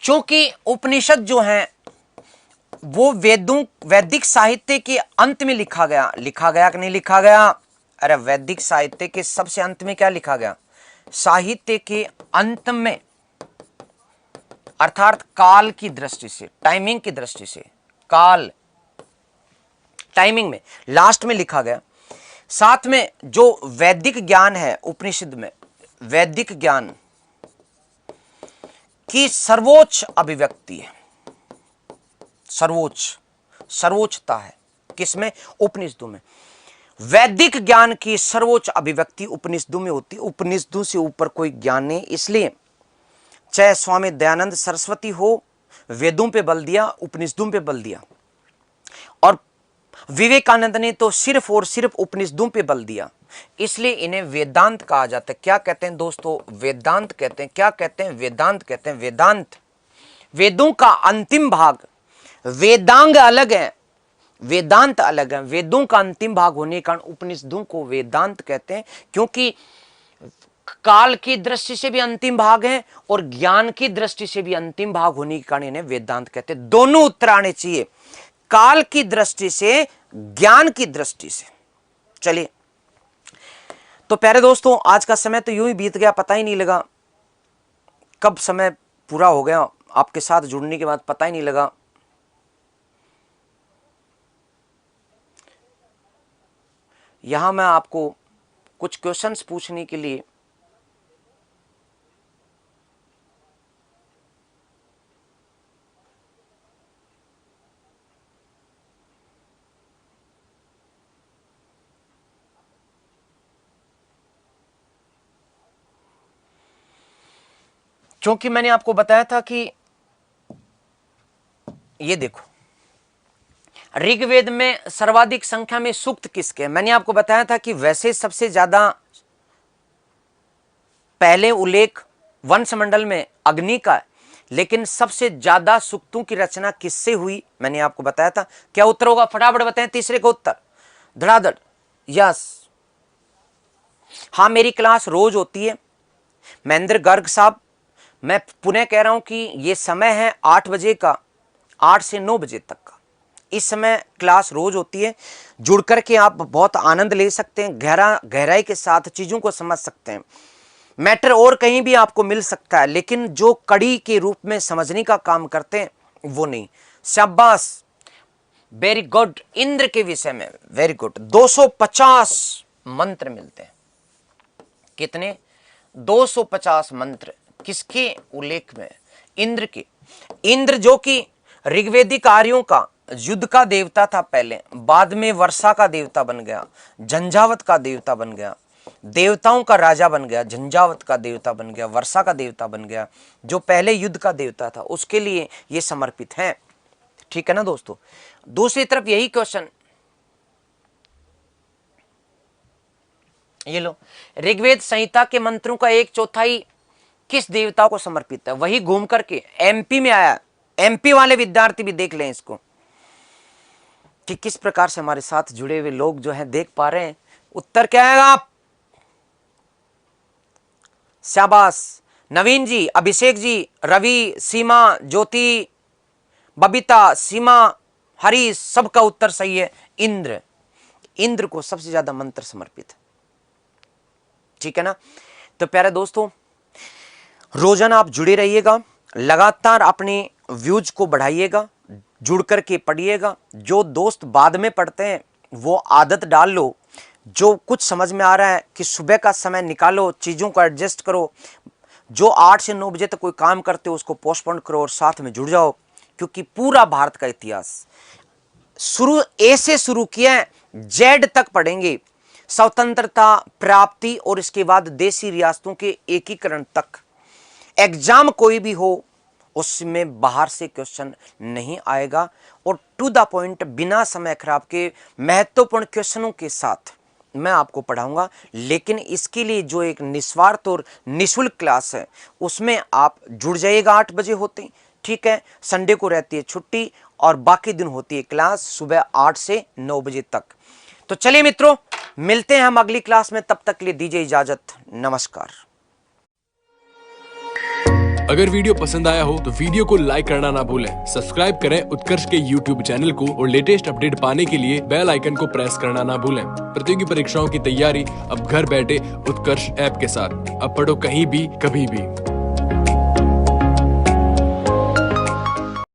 क्योंकि उपनिषद जो है वो वैदिक साहित्य के अंत में लिखा गया। लिखा गया कि नहीं लिखा गया? अरे वैदिक साहित्य के सबसे अंत में क्या लिखा गया? साहित्य के अंत में, अर्थात काल की दृष्टि से, टाइमिंग की दृष्टि से, काल टाइमिंग में लास्ट में लिखा गया। साथ में जो वैदिक ज्ञान है उपनिषद में, वैदिक ज्ञान की सर्वोच्च अभिव्यक्ति है। सर्वोच्चता है किसमें? उपनिषदों में। वैदिक ज्ञान की सर्वोच्च अभिव्यक्ति उपनिषदों में होती है। उपनिषदों से ऊपर कोई ज्ञान नहीं। इसलिए चाहे स्वामी दयानंद सरस्वती हो, वेदों पे बल दिया, उपनिषदों पे बल दिया, और विवेकानंद ने तो सिर्फ और सिर्फ उपनिषदों पे बल दिया। इसलिए इन्हें वेदांत कहा जाता है। क्या कहते हैं दोस्तों? वेदांत कहते हैं। क्या कहते हैं? वेदांत कहते हैं। वेदांत वेदों का अंतिम भाग। वेदांग अलग है, वेदांत अलग है। वेदों का अंतिम भाग होने के कारण उपनिषदों को वेदांत कहते हैं, क्योंकि काल की दृष्टि से भी अंतिम भाग है और ज्ञान की दृष्टि से भी अंतिम भाग होने के कारण इन्हें वेदांत कहते हैं। दोनों उत्तर आने चाहिए, काल की दृष्टि से, ज्ञान की दृष्टि से। चलिए तो प्यारे दोस्तों आज का समय तो यूं ही बीत गया, पता ही नहीं लगा कब समय पूरा हो गया। आपके साथ जुड़ने के बाद पता ही नहीं लगा। यहां मैं आपको कुछ क्वेश्चंस पूछने के लिए क्योंकि मैंने आपको बताया था कि ये देखो ऋग्वेद में सर्वाधिक संख्या में सूक्त किसके? मैंने आपको बताया था कि वैसे सबसे ज्यादा पहले उल्लेख वंशमंडल में अग्नि का है, लेकिन सबसे ज्यादा सूक्तों की रचना किससे हुई? मैंने आपको बताया था। क्या उत्तर होगा? फटाफट बताएं तीसरे का उत्तर धड़ाधड़। यस, हाँ मेरी क्लास रोज होती है महेंद्र गर्ग साहब। मैं पुनः कह रहा हूं कि ये समय है 8 बजे का, 8 से 9 बजे तक का। इस समय क्लास रोज होती है। जुड़ करके आप बहुत आनंद ले सकते हैं, गहराई के साथ चीजों को समझ सकते हैं। मैटर और कहीं भी आपको मिल सकता है, लेकिन जो कड़ी के रूप में समझने का काम करते हैं वो नहीं। शाबाश, वेरी गुड। इंद्र के विषय में वेरी गुड। 250 मंत्र मिलते हैं। कितने? 250 मंत्र। किसके उल्लेख में? इंद्र के। इंद्र जो कि ऋग्वेदिक आर्यों का युद्ध का देवता था पहले, बाद में वर्षा का देवता बन गया, झंझावत का देवता बन गया, देवताओं का राजा बन गया, झंझावत का देवता बन गया, वर्षा का देवता बन गया। जो पहले युद्ध का देवता था उसके लिए ये समर्पित है। ठीक है ना दोस्तों। दूसरी तरफ यही क्वेश्चन, ये लो, ऋग्वेद संहिता के मंत्रों का 1/4 किस देवता को समर्पित है? वही घूम करके एमपी में आया। एमपी वाले विद्यार्थी भी देख लें इसको कि किस प्रकार से हमारे साथ जुड़े हुए लोग जो हैं देख पा रहे हैं। उत्तर क्या आएगा आप? शाबाश नवीन जी, अभिषेक जी, रवि, सीमा, ज्योति, बबीता, सीमा, हरी, सबका उत्तर सही है। इंद्र। इंद्र को सबसे ज्यादा मंत्र समर्पित। ठीक है ना। तो प्यारे दोस्तों, रोजाना आप जुड़े रहिएगा, लगातार अपने व्यूज को बढ़ाइएगा, जुड़ करके पढ़िएगा। जो दोस्त बाद में पढ़ते हैं वो आदत डाल लो। जो कुछ समझ में आ रहा है कि सुबह का समय निकालो, चीज़ों को एडजस्ट करो। जो 8 से 9 बजे तक कोई काम करते हो उसको पोस्टपोन करो और साथ में जुड़ जाओ, क्योंकि पूरा भारत का इतिहास शुरू ए से शुरू किया है, जेड तक पढ़ेंगे। स्वतंत्रता प्राप्ति और इसके बाद देशी रियासतों के एकीकरण तक। एग्जाम कोई भी हो उसमें बाहर से क्वेश्चन नहीं आएगा, और टू द पॉइंट, बिना समय खराब के महत्वपूर्ण क्वेश्चनों के साथ मैं आपको पढ़ाऊंगा। लेकिन इसके लिए जो एक निस्वार्थ और निःशुल्क क्लास है उसमें आप जुड़ जाइएगा। 8 बजे होते हैं, ठीक है। संडे को रहती है छुट्टी और बाकी दिन होती है क्लास सुबह 8 से 9 बजे तक। तो चलिए मित्रों, मिलते हैं हम अगली क्लास में। तब तक के लिए दीजिए इजाजत। नमस्कार। अगर वीडियो पसंद आया हो तो वीडियो को लाइक करना ना भूलें। सब्सक्राइब करें उत्कर्ष के YouTube चैनल को और लेटेस्ट अपडेट पाने के लिए बेल आइकन को प्रेस करना ना भूलें। प्रतियोगी परीक्षाओं की तैयारी अब घर बैठे उत्कर्ष ऐप के साथ। अब पढ़ो कहीं भी कभी भी।